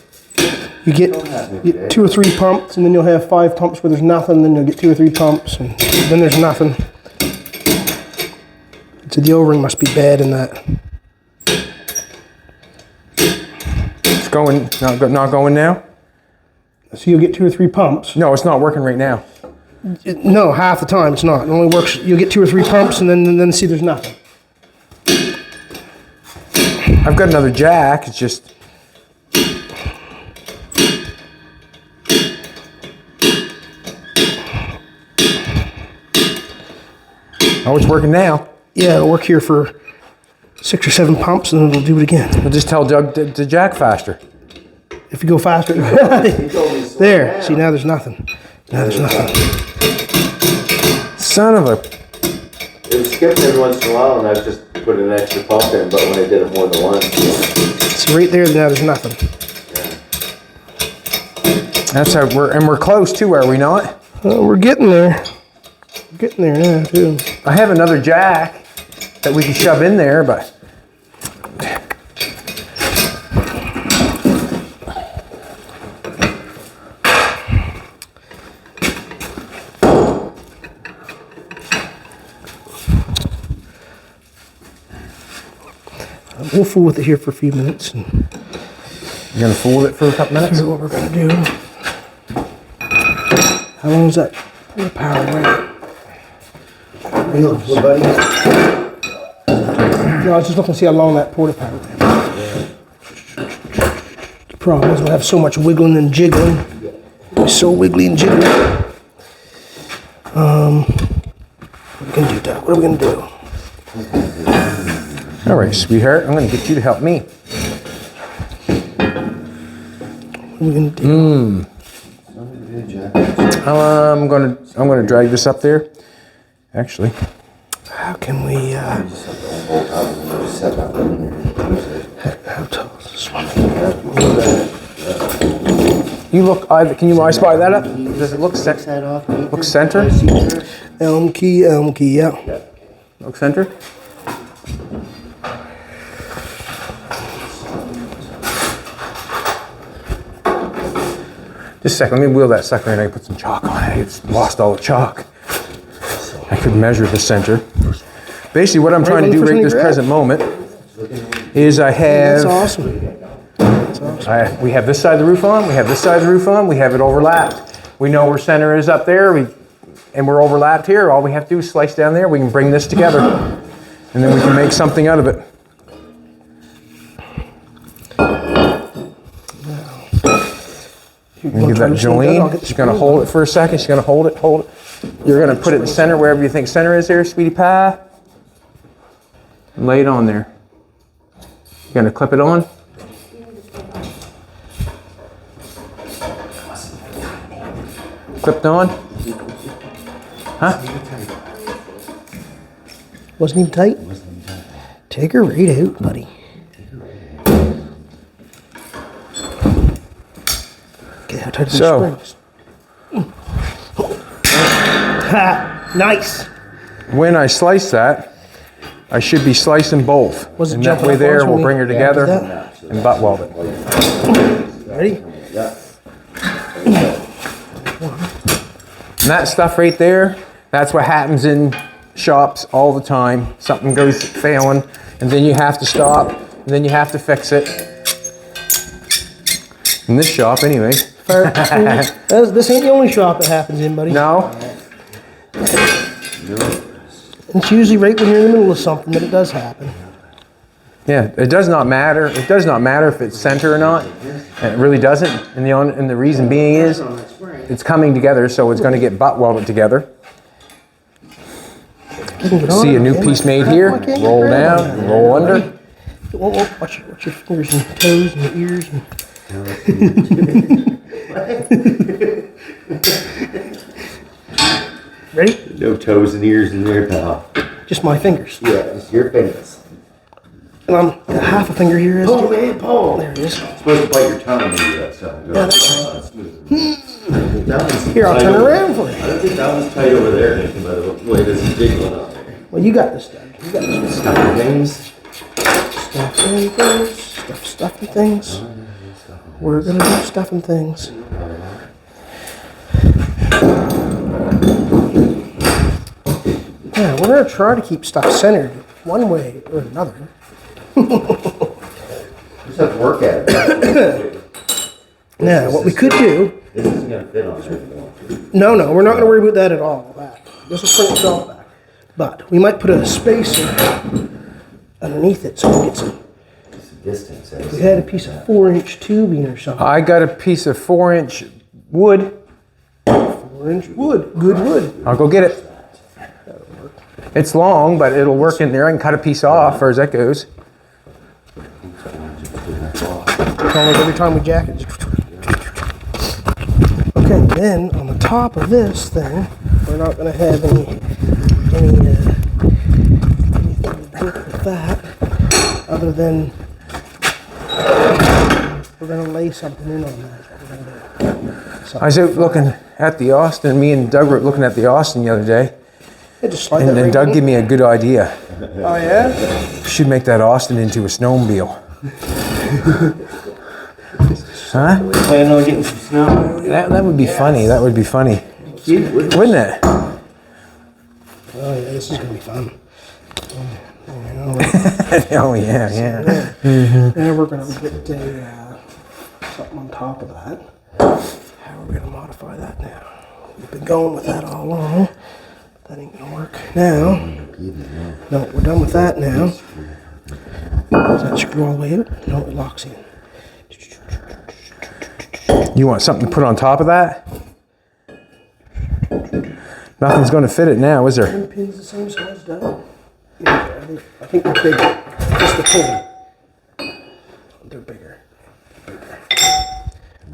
You get 2 or 3 pumps, and then you'll have 5 pumps where there's nothing, then you'll get 2 or 3 pumps, and then there's nothing. So the O-ring must be bad in that. It's going. Not going now. So you'll get 2 or 3 pumps. No, it's not working right now. No, half the time it's not. It only works, you'll get 2 or 3 pumps, and then see there's nothing. I've got another Jack. It's just. Oh, it's working now. Yeah, it'll work here for 6 or 7 pumps, and then it'll do it again. We'll just tell Doug to jack faster. If you go faster, there. See, now there's nothing. Now there's nothing. Son of a. It was skipped every once in a while, and I just put an extra pump in, but when I did it more than once, See, right there, now there's nothing. That's how we're close too, are we not? We're getting there. We're getting there now, too. I have another Jack that we can shove in there, but. We'll fool with it here for a few minutes and You're gonna fool with it for a couple minutes? figure what we're gonna do. How long is that power right? buddy. No, I was just looking to see how long that porta power ran. The problem is we'll have so much wiggling and jiggling. It'll be so wiggly and jiggly. What are we gonna do, Doug? What are we gonna do? All right, sweetheart, I'm gonna get you to help me. What are we gonna do? I'm gonna drag this up there. Actually, How can we, how tall is this one? you look. Can you I spy that up? Does it look look center? Elm key, yeah. Look center. Just a second, let me wheel that sucker in. I can put some chalk on it. It's lost all the chalk. I could measure the center. Basically, what I'm trying to do right this present moment is I have. That's awesome. That's awesome. We have this side of the roof on. We have this side of the roof on. We have it overlapped. We know where center is up there. And we're overlapped here. All we have to do is slice down there. We can bring this together, and then we can make something out of it. You're gonna give that Jolene. She's gonna hold it for a second. She's gonna hold it. You're gonna put it in center wherever you think center is there, sweetie pie. And lay it on there. You're gonna clip it on. Clipped on. Huh? Wasn't even tight? Take her right out, buddy. Okay, how tight are So. the springs? Ha! Nice! When I slice that, I should be slicing both. Was it and that jumping way up on us there, when we'll we bring her did together. that? and butt weld it. Ready? Yeah. And that stuff right there, that's what happens in shops all the time. Something goes failing, and then you have to stop, and then you have to fix it. In this shop, anyway. This ain't the only shop it happens in, buddy. No? It's usually right when you're in the middle of something that it does happen. Yeah, it does not matter. It does not matter if it's center or not. It really doesn't. And the reason being is it's coming together, so it's going to get butt welded together. See a new piece made here. Roll down, roll under. Whoa, watch your fingers and toes and your ears. Ready? No toes and ears in there, pal. Just my fingers. Yeah, just your fingers. And I'm half a finger here. Is Pull, man, pull. There it is. It's supposed to bite your tongue when you do that stuff. Yeah, that's right. Smooth. Here, I'll turn around for you. I don't think that one's tight over there, Nathan, by the way this is jiggling up there. Well, you got this done. You got this Stuff and things. stuffing things. Stuffing things. We're gonna do stuffing things. Yeah, we're gonna try to keep stuff centered one way or another. Just have to work at it. Now, what we could do. This isn't going to fit on there. No, we're not gonna worry about that at all. This will print itself back. But we might put a spacer underneath it so we get some. Distance. If we had a piece of 4-inch tubing or something. I got a piece of 4-inch wood. 4-inch wood, good wood. I'll go get it. It's long, but it'll work in there. I can cut a piece off, as far as that goes. It's almost every time we jack it. Okay, then on the top of this thing, we're not going to have anything to work with that, other than we're going to lay something in on that. I was out looking at the Austin. Me and Doug were looking at the Austin the other day. Just slide And that then right Doug in. gave me a good idea. Oh yeah? We should make that Austin into a snowmobile. Huh? Planning on getting some snow? That would be funny. That would be funny. Wouldn't it? Oh yeah, this is going to be fun. Oh, yeah. Now we're going to get something on top of that. How are we going to modify that now? We've been going with that all along. That ain't going to work now. No, we're done with that now. Does that screw all the way out? No, it locks in. You want something to put on top of that? Nothing's going to fit it now, is there? Are the pins the same size, Doug? Yeah, I think they're bigger. Just the pin. They're bigger.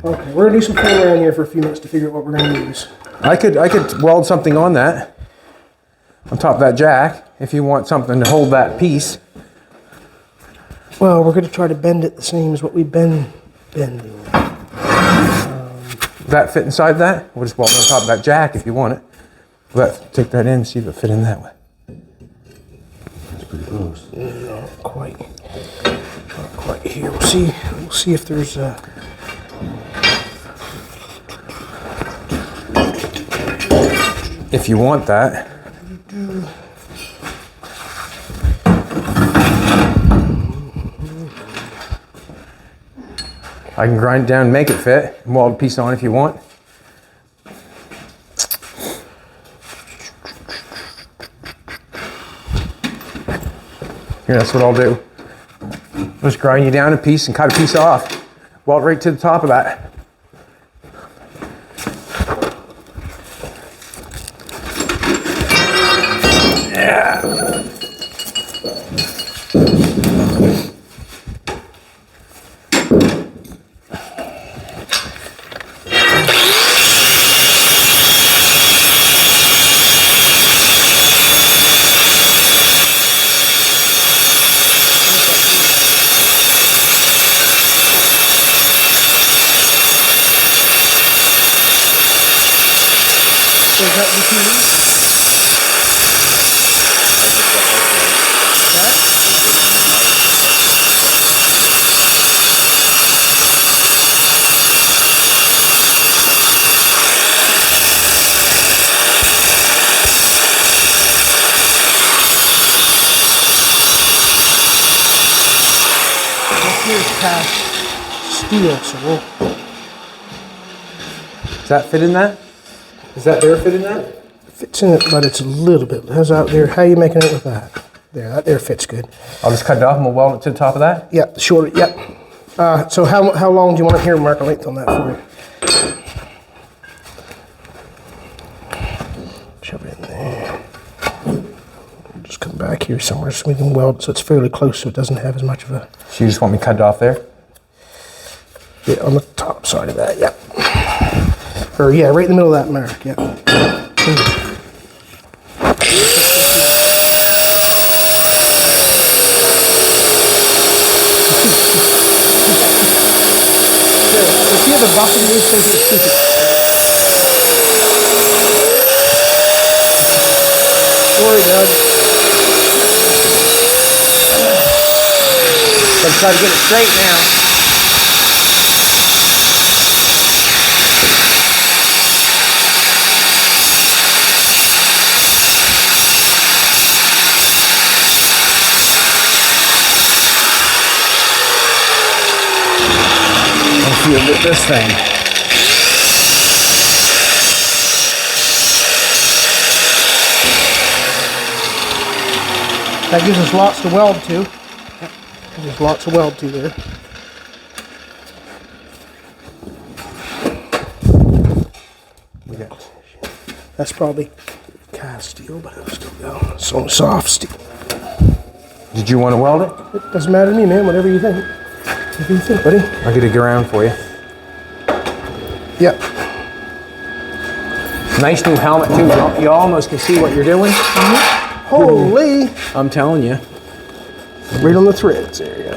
Okay, we're going to do some playing around here for a few minutes to figure out what we're going to use. I could weld something on that, on top of that jack, if you want something to hold that piece. Well, we're going to try to bend it the same as what we've been bending. That fit inside that? We'll just weld it on top of that jack if you want it. Take that in, see if it fit in that way. That's pretty close. Not quite here. We'll see if there's If you want that. I can grind it down and make it fit, and weld a piece on if you want. Here, that's what I'll do. Just grind you down a piece and cut a piece off. Weld right to the top of that. Is that what you need? here's cast steel, so we'll... Does that fit in that? Is that there fit in that? Fits in it, but it's a little bit. How's out there? How are you making it with that? There, that there fits good. I'll just cut it off and we'll weld it to the top of that? Yep, shorter, yep. So how long do you want it here? Mark a length on that for you. Shove it in there. Just come back here somewhere so we can weld it so it's fairly close so it doesn't have as much of a... So you just want me to cut it off there? Yeah, on the top side of that, yep. Or yeah, right in the middle of that mark, yep. If you have a bucket in this thing, just keep it. Sorry, Doug. Let's try to get it straight now. Let's see with this thing. That gives us lots to weld to. There's lots of weld to there. That's probably cast steel, but it'll still go. So soft steel. Did you want to weld it? It doesn't matter to me, man. Whatever you think. Whatever you think, buddy. I'll get it around for you. Yep. Nice new helmet too. You almost can see what you're doing. Holy! I'm telling you. Right on the threads. There you go.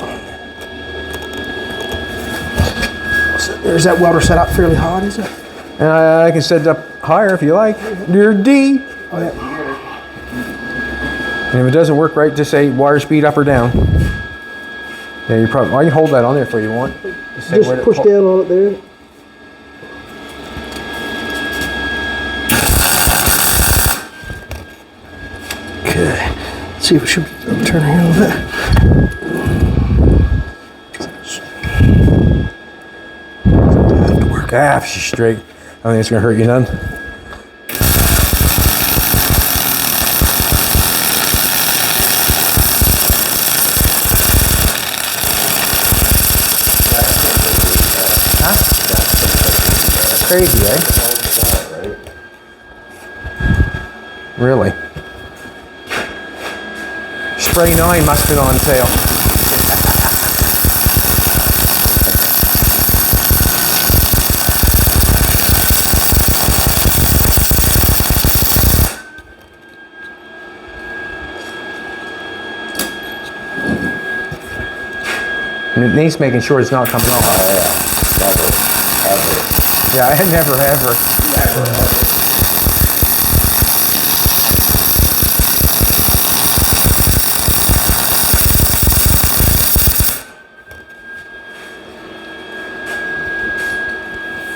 So there's that welder set up fairly hot, is it? And I can set it up higher if you like. You're D. Oh, yeah. And if it doesn't work right, just say wire speed up or down. Yeah, you probably. I can hold that on there if you want. Say where Just to push pull. down on it there. Okay. Let's see if it should turn here a little bit. Have to work. Ah, she's straight. I don't think it's gonna hurt you none. Crazy, eh? Really? Spray 9 must have been on sale. Nate's making sure it's not coming off. Yeah, I never ever.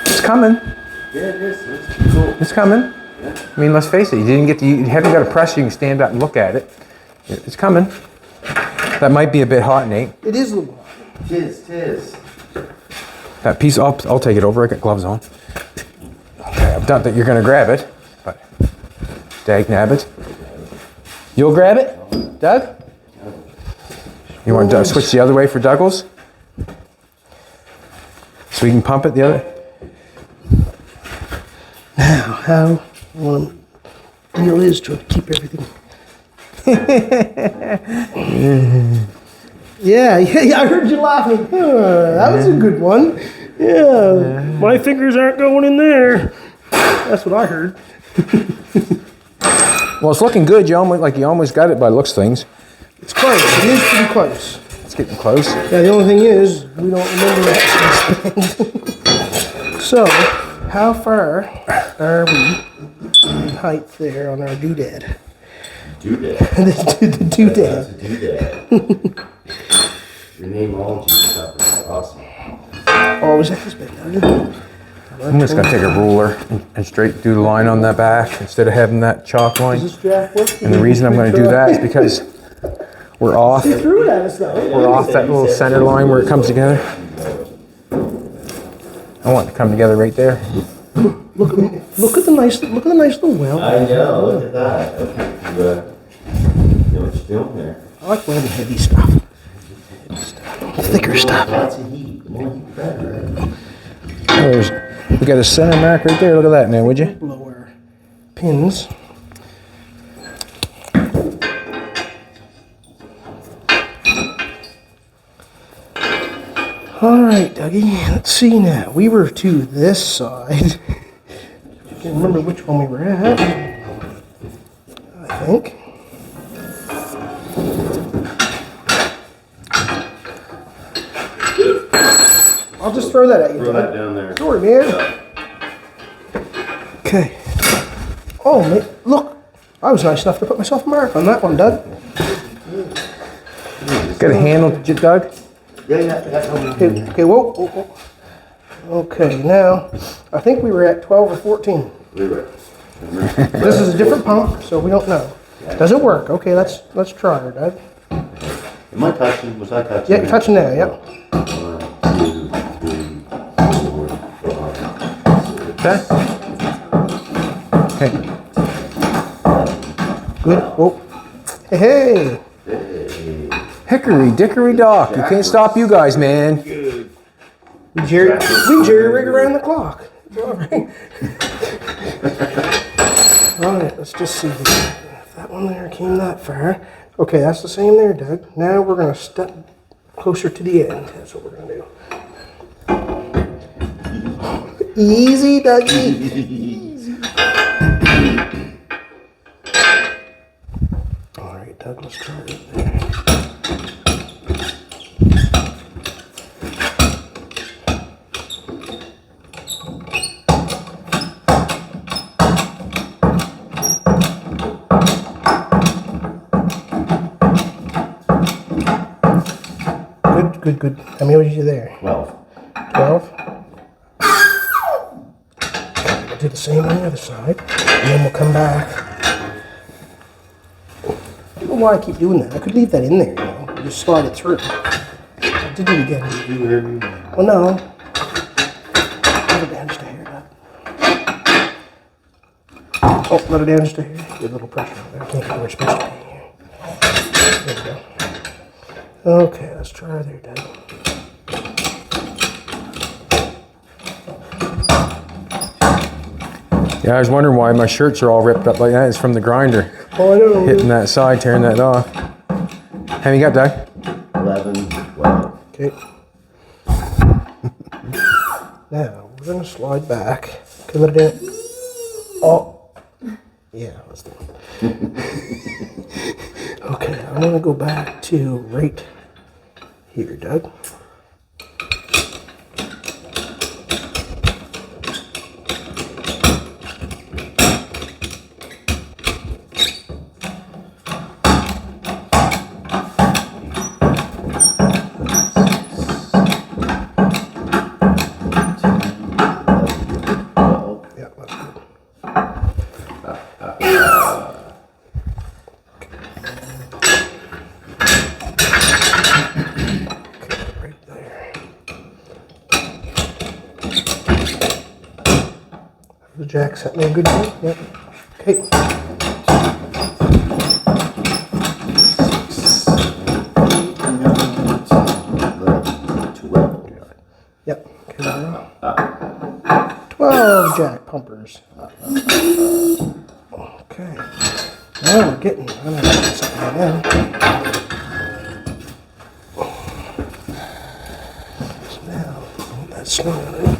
It's coming. Yeah, it is. It's cool. It's coming. Yeah. I mean, let's face it. You haven't got a press. You can stand up and look at it. It's coming. That might be a bit hot, Nate. It is a little hot. Tis. That piece, I'll take it over. I got gloves on. Okay, I doubt that you're gonna grab it, but dag nabbit. You'll grab it, Doug? You want to switch the other way for Douglas? So we can pump it the other? Now, how one deal is to keep everything. Yeah, I heard you laughing. That was a good one. Yeah, my fingers aren't going in there. That's what I heard. Well, it's looking good. You almost got it by the looks of things. It's close. It is pretty close. It's getting close. Yeah, the only thing is, we don't remember that. So, how far are we in height there on our doodad? Doodad. the doodad. That's a doodad. Your nameology stuff is awesome. Always has been. I'm just gonna take a ruler and straight do the line on the back instead of having that chalk line. Does this draft work? And the reason I'm gonna do that is because we're off. He threw it at us though. We're off that little center line where it comes together. I want it to come together right there. Look at the nice little well. I know, look at that. Okay, you know what you're doing there. I like welding heavy stuff. Thicker stuff. Lots of heat. The more heat, the better, right? We got a center mark right there. Look at that now, would you? Lower pins. All right, Dougie, let's see now. We were to this side. I can't remember which one we were at, I think. I'll just throw that at you, Throw that Doug. down there. Sorry, man. Okay. Oh, mate, look. I was nice enough to put myself a mark on that one, Doug. Got a handle, Doug? Yeah. Okay, whoa. Okay, now, I think we were at 12 or 14. We were. This is a different pump, so we don't know. Does it work? Okay, let's try her, Doug. Am I touching? Was I touching? Yeah, you're touching now, yep. 1, 2, 3, 4, 5, 6. Okay. Good. Whoa. Hey. Hickory dickory dock. You can't stop you guys, man. We jerry rig around the clock. It's all right. All right, let's just see if that one there came that far. Okay, that's the same there, Doug. Now we're going to step closer to the end. That's what we're going to do. Easy, Dougie. Easy. All right, Doug, let's try it there. Good. How many was you there? 12. 12? We'll do the same on the other side, and then we'll come back. I don't know why I keep doing that. I could leave that in there, you know, and just slide it through. I did it again. Do whatever you want. Well, no. Let it down just a hair, Doug. Oh, let it down just a hair. Good little pressure. I can't get where it's supposed to be here. There we go. Okay, let's try her there, Doug. Yeah, I was wondering why my shirts are all ripped up like that. It's from the grinder. Oh, I know. Hitting that side, tearing that off. How many you got, Doug? 11, 12. Okay. Now, we're going to slide back. Okay, let it in. Oh. Yeah, let's do it. Okay, I'm going to go back to right here, Doug. Yeah, that's good. Right there. The jack set me a good one. Yep. Okay. 12. Yep. Okay. 12 jack pumpers. Okay. Now we're getting. I'm gonna get something right now. So now, that's slowing.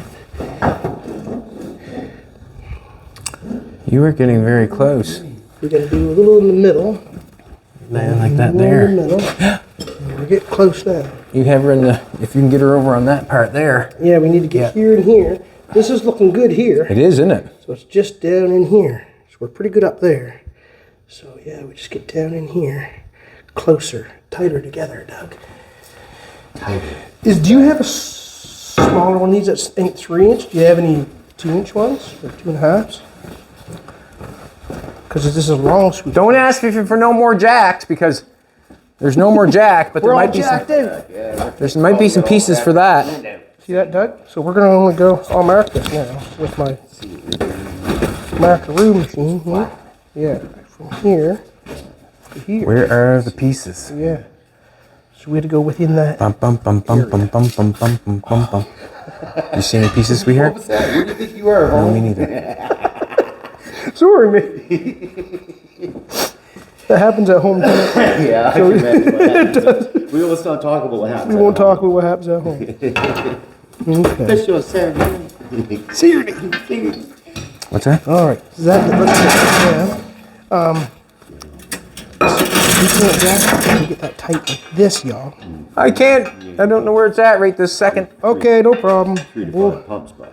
You were getting very close. We're gonna do a little in the middle. Man, like that More there. in the middle. And we're getting close now. You have her in the, if you can get her over on that part there. Yeah, we need to get here and here. This is looking good here. It is, isn't it? So it's just down in here. So we're pretty good up there. So yeah, we just get down in here. Closer, tighter together, Doug. Tighter. Do you have a smaller one of these that ain't 3 inch? Do you have any 2-inch ones or 2.5s? Because this is a long sweep. Don't ask me for no more jacks because There's no more jack, but there We're all might be some. jacked in. There might be some pieces for that. See that, Doug? So we're gonna only go, I'll mark this now with my markaroo machine here. Yeah, from here to here. Where are the pieces? Yeah. So we had to go within that. Bum bum bum bum bum bum bum bum bum bum bum. You see any pieces we hear? What was that? Where do you think you were, No, home? me neither. Sorry, man. That happens at home too. Yeah, I can imagine what happens. We always don't talk about what happens. We won't talk about what happens at home. Okay. Fish your Saturday. Saturday. What's that? All right. So that let's you can't jack it. You get that tight like this, y'all. I can't. I don't know where it's at right this second. Okay, no problem. 3 to 5 pumps, but.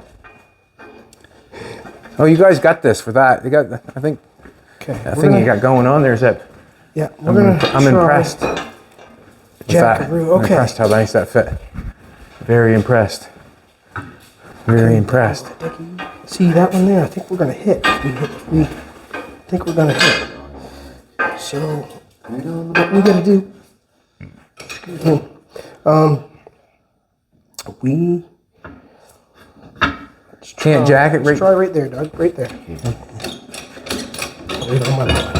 Oh, you guys got this for that. You got. I think. Okay. That thing you got going on there is that. Yeah, we're gonna. I'm impressed. With that. Jackaroo. I'm Okay. impressed how nice that fit. Very impressed. Very impressed. See that one there? I think we're gonna hit. We think we're gonna hit. So what we gotta do? We Can't jack it let's right. try right there, Doug. Right there. Right on my line.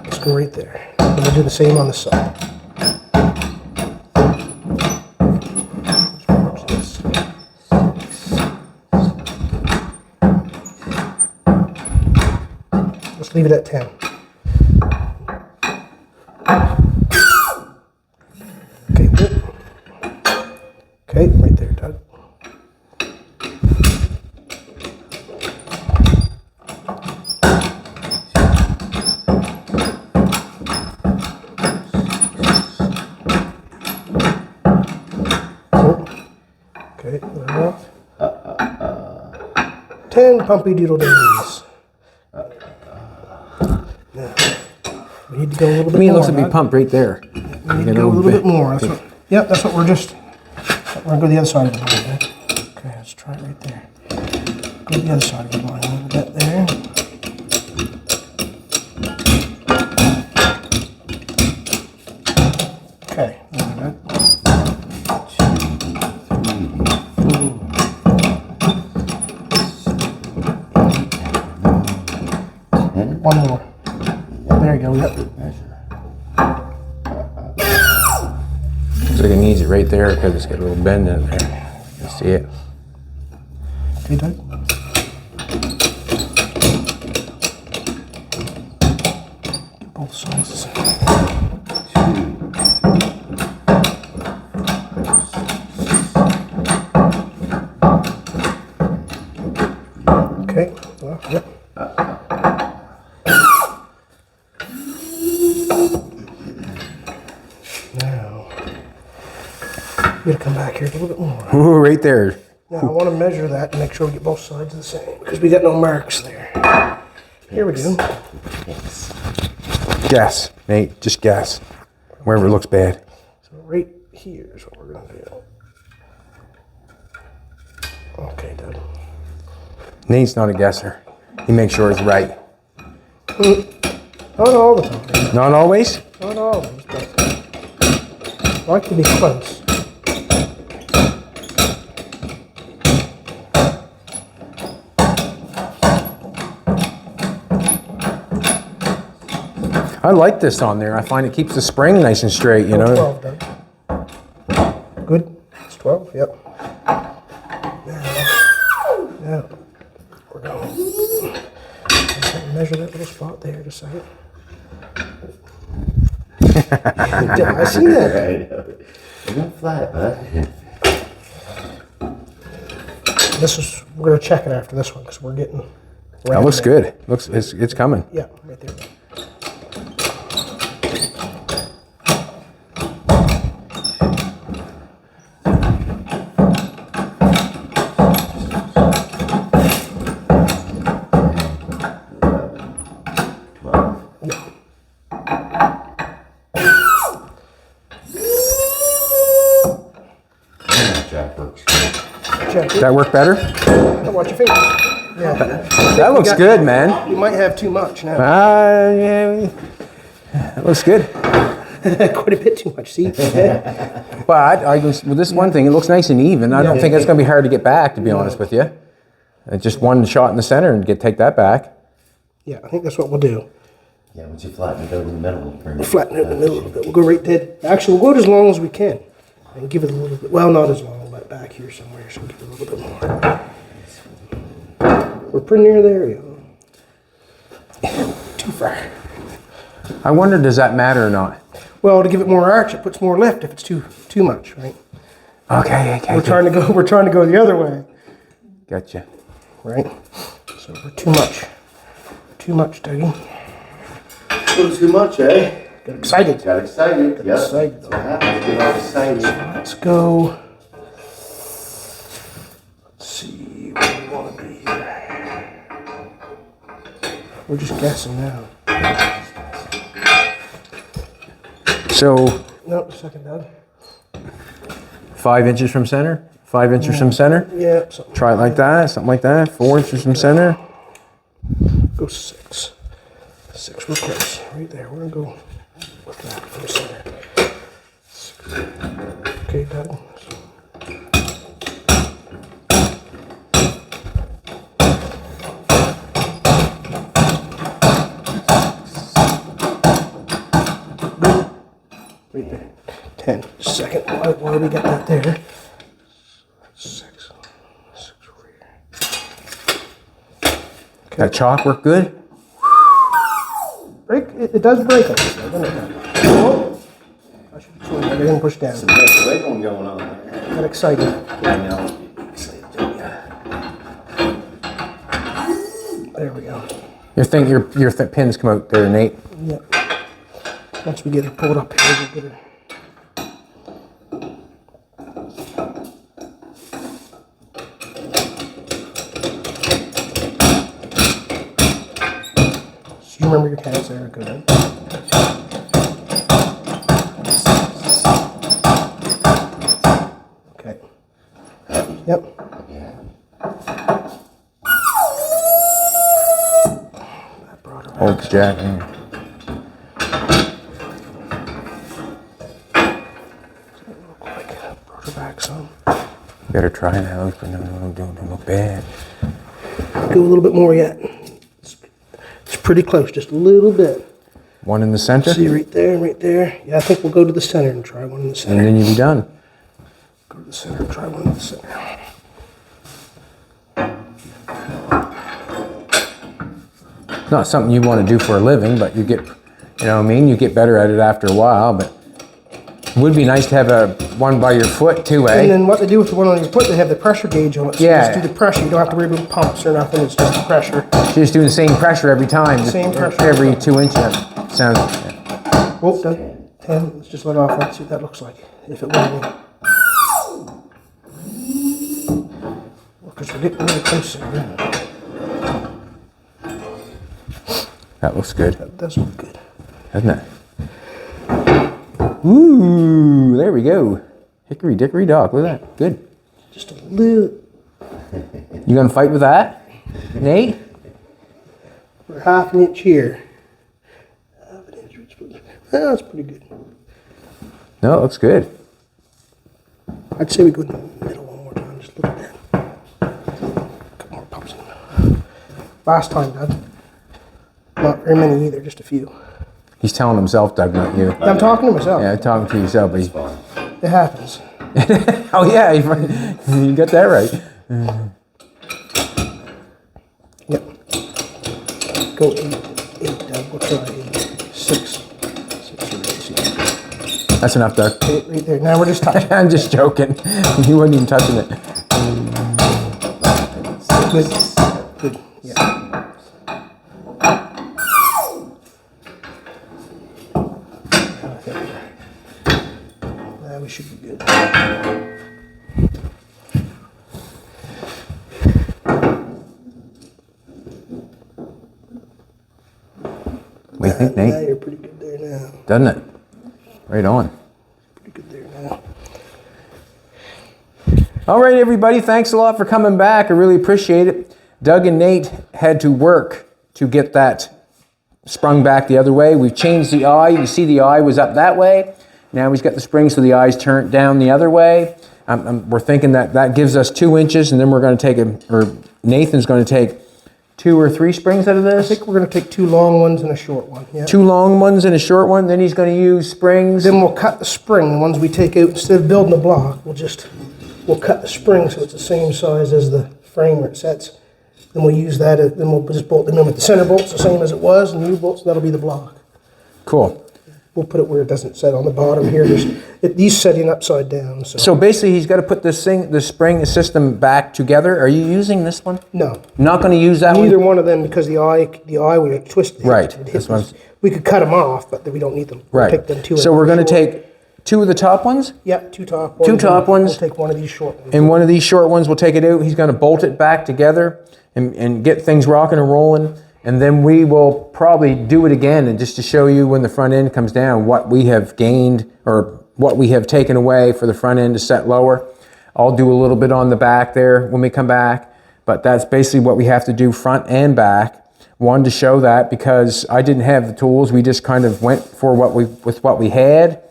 Let's go right there. And we'll do the same on the side. Let's leave it at 10. Okay, whoop. Okay, right there, Doug. Okay, well, 10 pumpy doodle days. Now, we need to go a little bit To me, it more. looks to be Doug. pumped right there. We need to go a little bit more. That's what, yep, that's what we're just. We're gonna go the other side of the line. Right? Okay, let's try it right there. Go the other side of the line a little bit there. Okay, there we go. One more. There you go. Yep. Looks like it needs it right there because it's got a little bend in it there. You see it? Okay, Doug. Both sides. Okay. Well, yep. Now, we gotta come back here a little bit more. Ooh, right there. Now, I want to measure that and make sure we get both sides the same because we got no marks there. Here we go. Guess, Nate. Just guess. Wherever it looks bad. So right here is what we're gonna do. Okay, Doug. Nate's not a guesser. He makes sure it's right. Not all the time. Not always? Not always, but I like to be close. I like this on there. I find it keeps the spring nice and straight, you know. 12, Doug. Good. It's 12. Yep. Now, we're going. Measure that little spot there just a second. I see that. You're not flat, bud. This is. We're gonna check it after this one because we're getting. That looks good. Looks it's coming. Yeah, right there. Jack works. Check Does it. that work better? Don't watch your fingers. That looks good, man. You might have too much now. Yeah, that looks good. Quite a bit too much, see? But with this one thing, it looks nice and even. I don't think it's going to be hard to get back, to be honest with you. Just one shot in the center and take that back. Yeah, I think that's what we'll do. Yeah, once you flatten it over the middle, we'll bring We'll flatten it in the middle a little bit. We'll go right dead. Actually, we'll go as long as we can. And give it a little bit, well, not as long, but back here somewhere, so give it a little bit more. We're pretty near there, yo. Too far. I wonder, does that matter or not? Well, to give it more arch, it puts more lift if it's too much, right? Okay. We're trying to go the other way, Gotcha. right? So we're too much, Dougie. A little too much, eh? Got excited. Got excited. Yep. excited. That's what happens. Get all excited. Let's go. Let's see where we want to be here. We're just guessing now. So, Nope, second, Doug. 5 inches from center? 5 inches from center? Yeah, something. Try it like that, something like that. 4 inches from center. Go 6. 6 real close. Right there. We're going to go with that from center. 6. Okay, Doug. Right there. 10. Second. Why we got that there? 6. 6 over here. That chalk work good? Break. It does break it. Doesn't it? Oh. I should have I didn't push down. Some nice wiggling going on there. Got excited. I know. Excited, yeah. There we go. Your pins come out there, Nate. Yep. Once we get her pulled up here, we'll get her. So you remember your counts there, good, right? Okay. Yep. That brought her back. Old jack. Yeah. Brought her back some. Better try that, but no, don't look bad. Go a little bit more yet. It's pretty close, just a little bit. One in the center, See right there, right there. Yeah, I think we'll go to the center and try one in the and center. then you'll be done. Go to the center and try one in the center. Not something you want to do for a living, but you get, you know what I mean? You get better at it after a while, but it would be nice to have one by your foot too, And eh? then what they do with the one on your foot, they have the pressure gauge on it. So Yeah. you just do the pressure. You don't have to worry about pumps or nothing. It's just the pressure. You're just doing the same pressure every time. just Same pressure. Every 2 inches. Sounds, Whoop, done. 10. Let's just let off. Let's see what that looks like. If it will. Because we're getting really close here. that looks good, That does look good. doesn't it? Ooh, there we go. Hickory dickory dock, look at that, good. Just a little. You gonna fight with that, Nate? We're half an inch here. Half an inch. Well, that's pretty good. No, it looks good. I'd say we go in the middle one more time, just a little bit. Couple more pumps in. Last time, Doug. Not very many either, just a few. He's telling himself, Doug, not you. I'm talking to myself. Yeah, talking to yourself, but It happens. oh yeah, you got that right. Yep. Go 8, Doug. We'll try 8. 6. 6 or 8. That's enough, Doug. 8 right there. Now we're just touching. I'm just joking. You weren't even touching it. Good. Good. Yeah. We should be good. What do you think, Now Nate? you're pretty good there now. Doesn't it? Right on. Pretty good there now. All right, everybody. Thanks a lot for coming back. I really appreciate it. Doug and Nate had to work to get that sprung back the other way. We've changed the eye. You see the eye was up that way. Now he's got the spring so the eye's turned down the other way. We're thinking that gives us 2 inches, and then we're going to take Nathan's going to take 2 or 3 springs out of I this. think we're going to take 2 long ones and a short one. Yeah. 2 long ones and a short one. Then he's going to use springs. Then we'll cut the spring. The ones we take out, instead of building a block, we'll cut the spring so it's the same size as the frame where it sets. Then we'll use that. Then we'll just bolt them in with the center bolts the same as it was, and the U-bolts, that'll be the block. Cool. We'll put it where it doesn't set on the bottom here. These setting upside down. So basically, he's got to put the spring system back together. Are you using this one? No. Not going to use that Neither one? one of them, because the eye would have twisted. Right. It hit That's what us. We could cut them off, but we don't need them. Right. We'll take them 2. So we're going to take 2 of the top ones? Yep, 2 top ones. 2 top ones. We'll take one of these short ones. And one of these short ones, we'll take it out. He's going to bolt it back together and get things rocking and rolling. And then we will probably do it again, and just to show you when the front end comes down, what we have gained or what we have taken away for the front end to set lower. I'll do a little bit on the back there when we come back, but that's basically what we have to do front and back. Wanted to show that because I didn't have the tools. We just kind of went for what we had.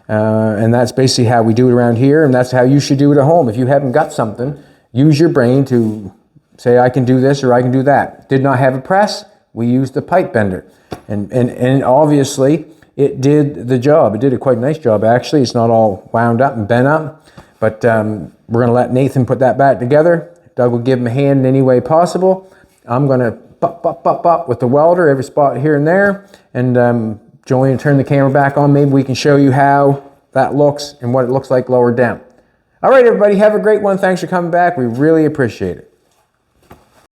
And that's basically how we do it around here, and that's how you should do it at home. If you haven't got something, use your brain to say, I can do this or I can do that. Did not have a press, we used the pipe bender. And obviously, it did the job. It did a quite nice job, actually. It's not all wound up and bent up, but we're going to let Nathan put that back together. Doug will give him a hand in any way possible. I'm going to pop with the welder, every spot here and there, and Jolene, turn the camera back on. Maybe we can show you how that looks and what it looks like lower down. All right, everybody, have a great one. Thanks for coming back. We really appreciate it.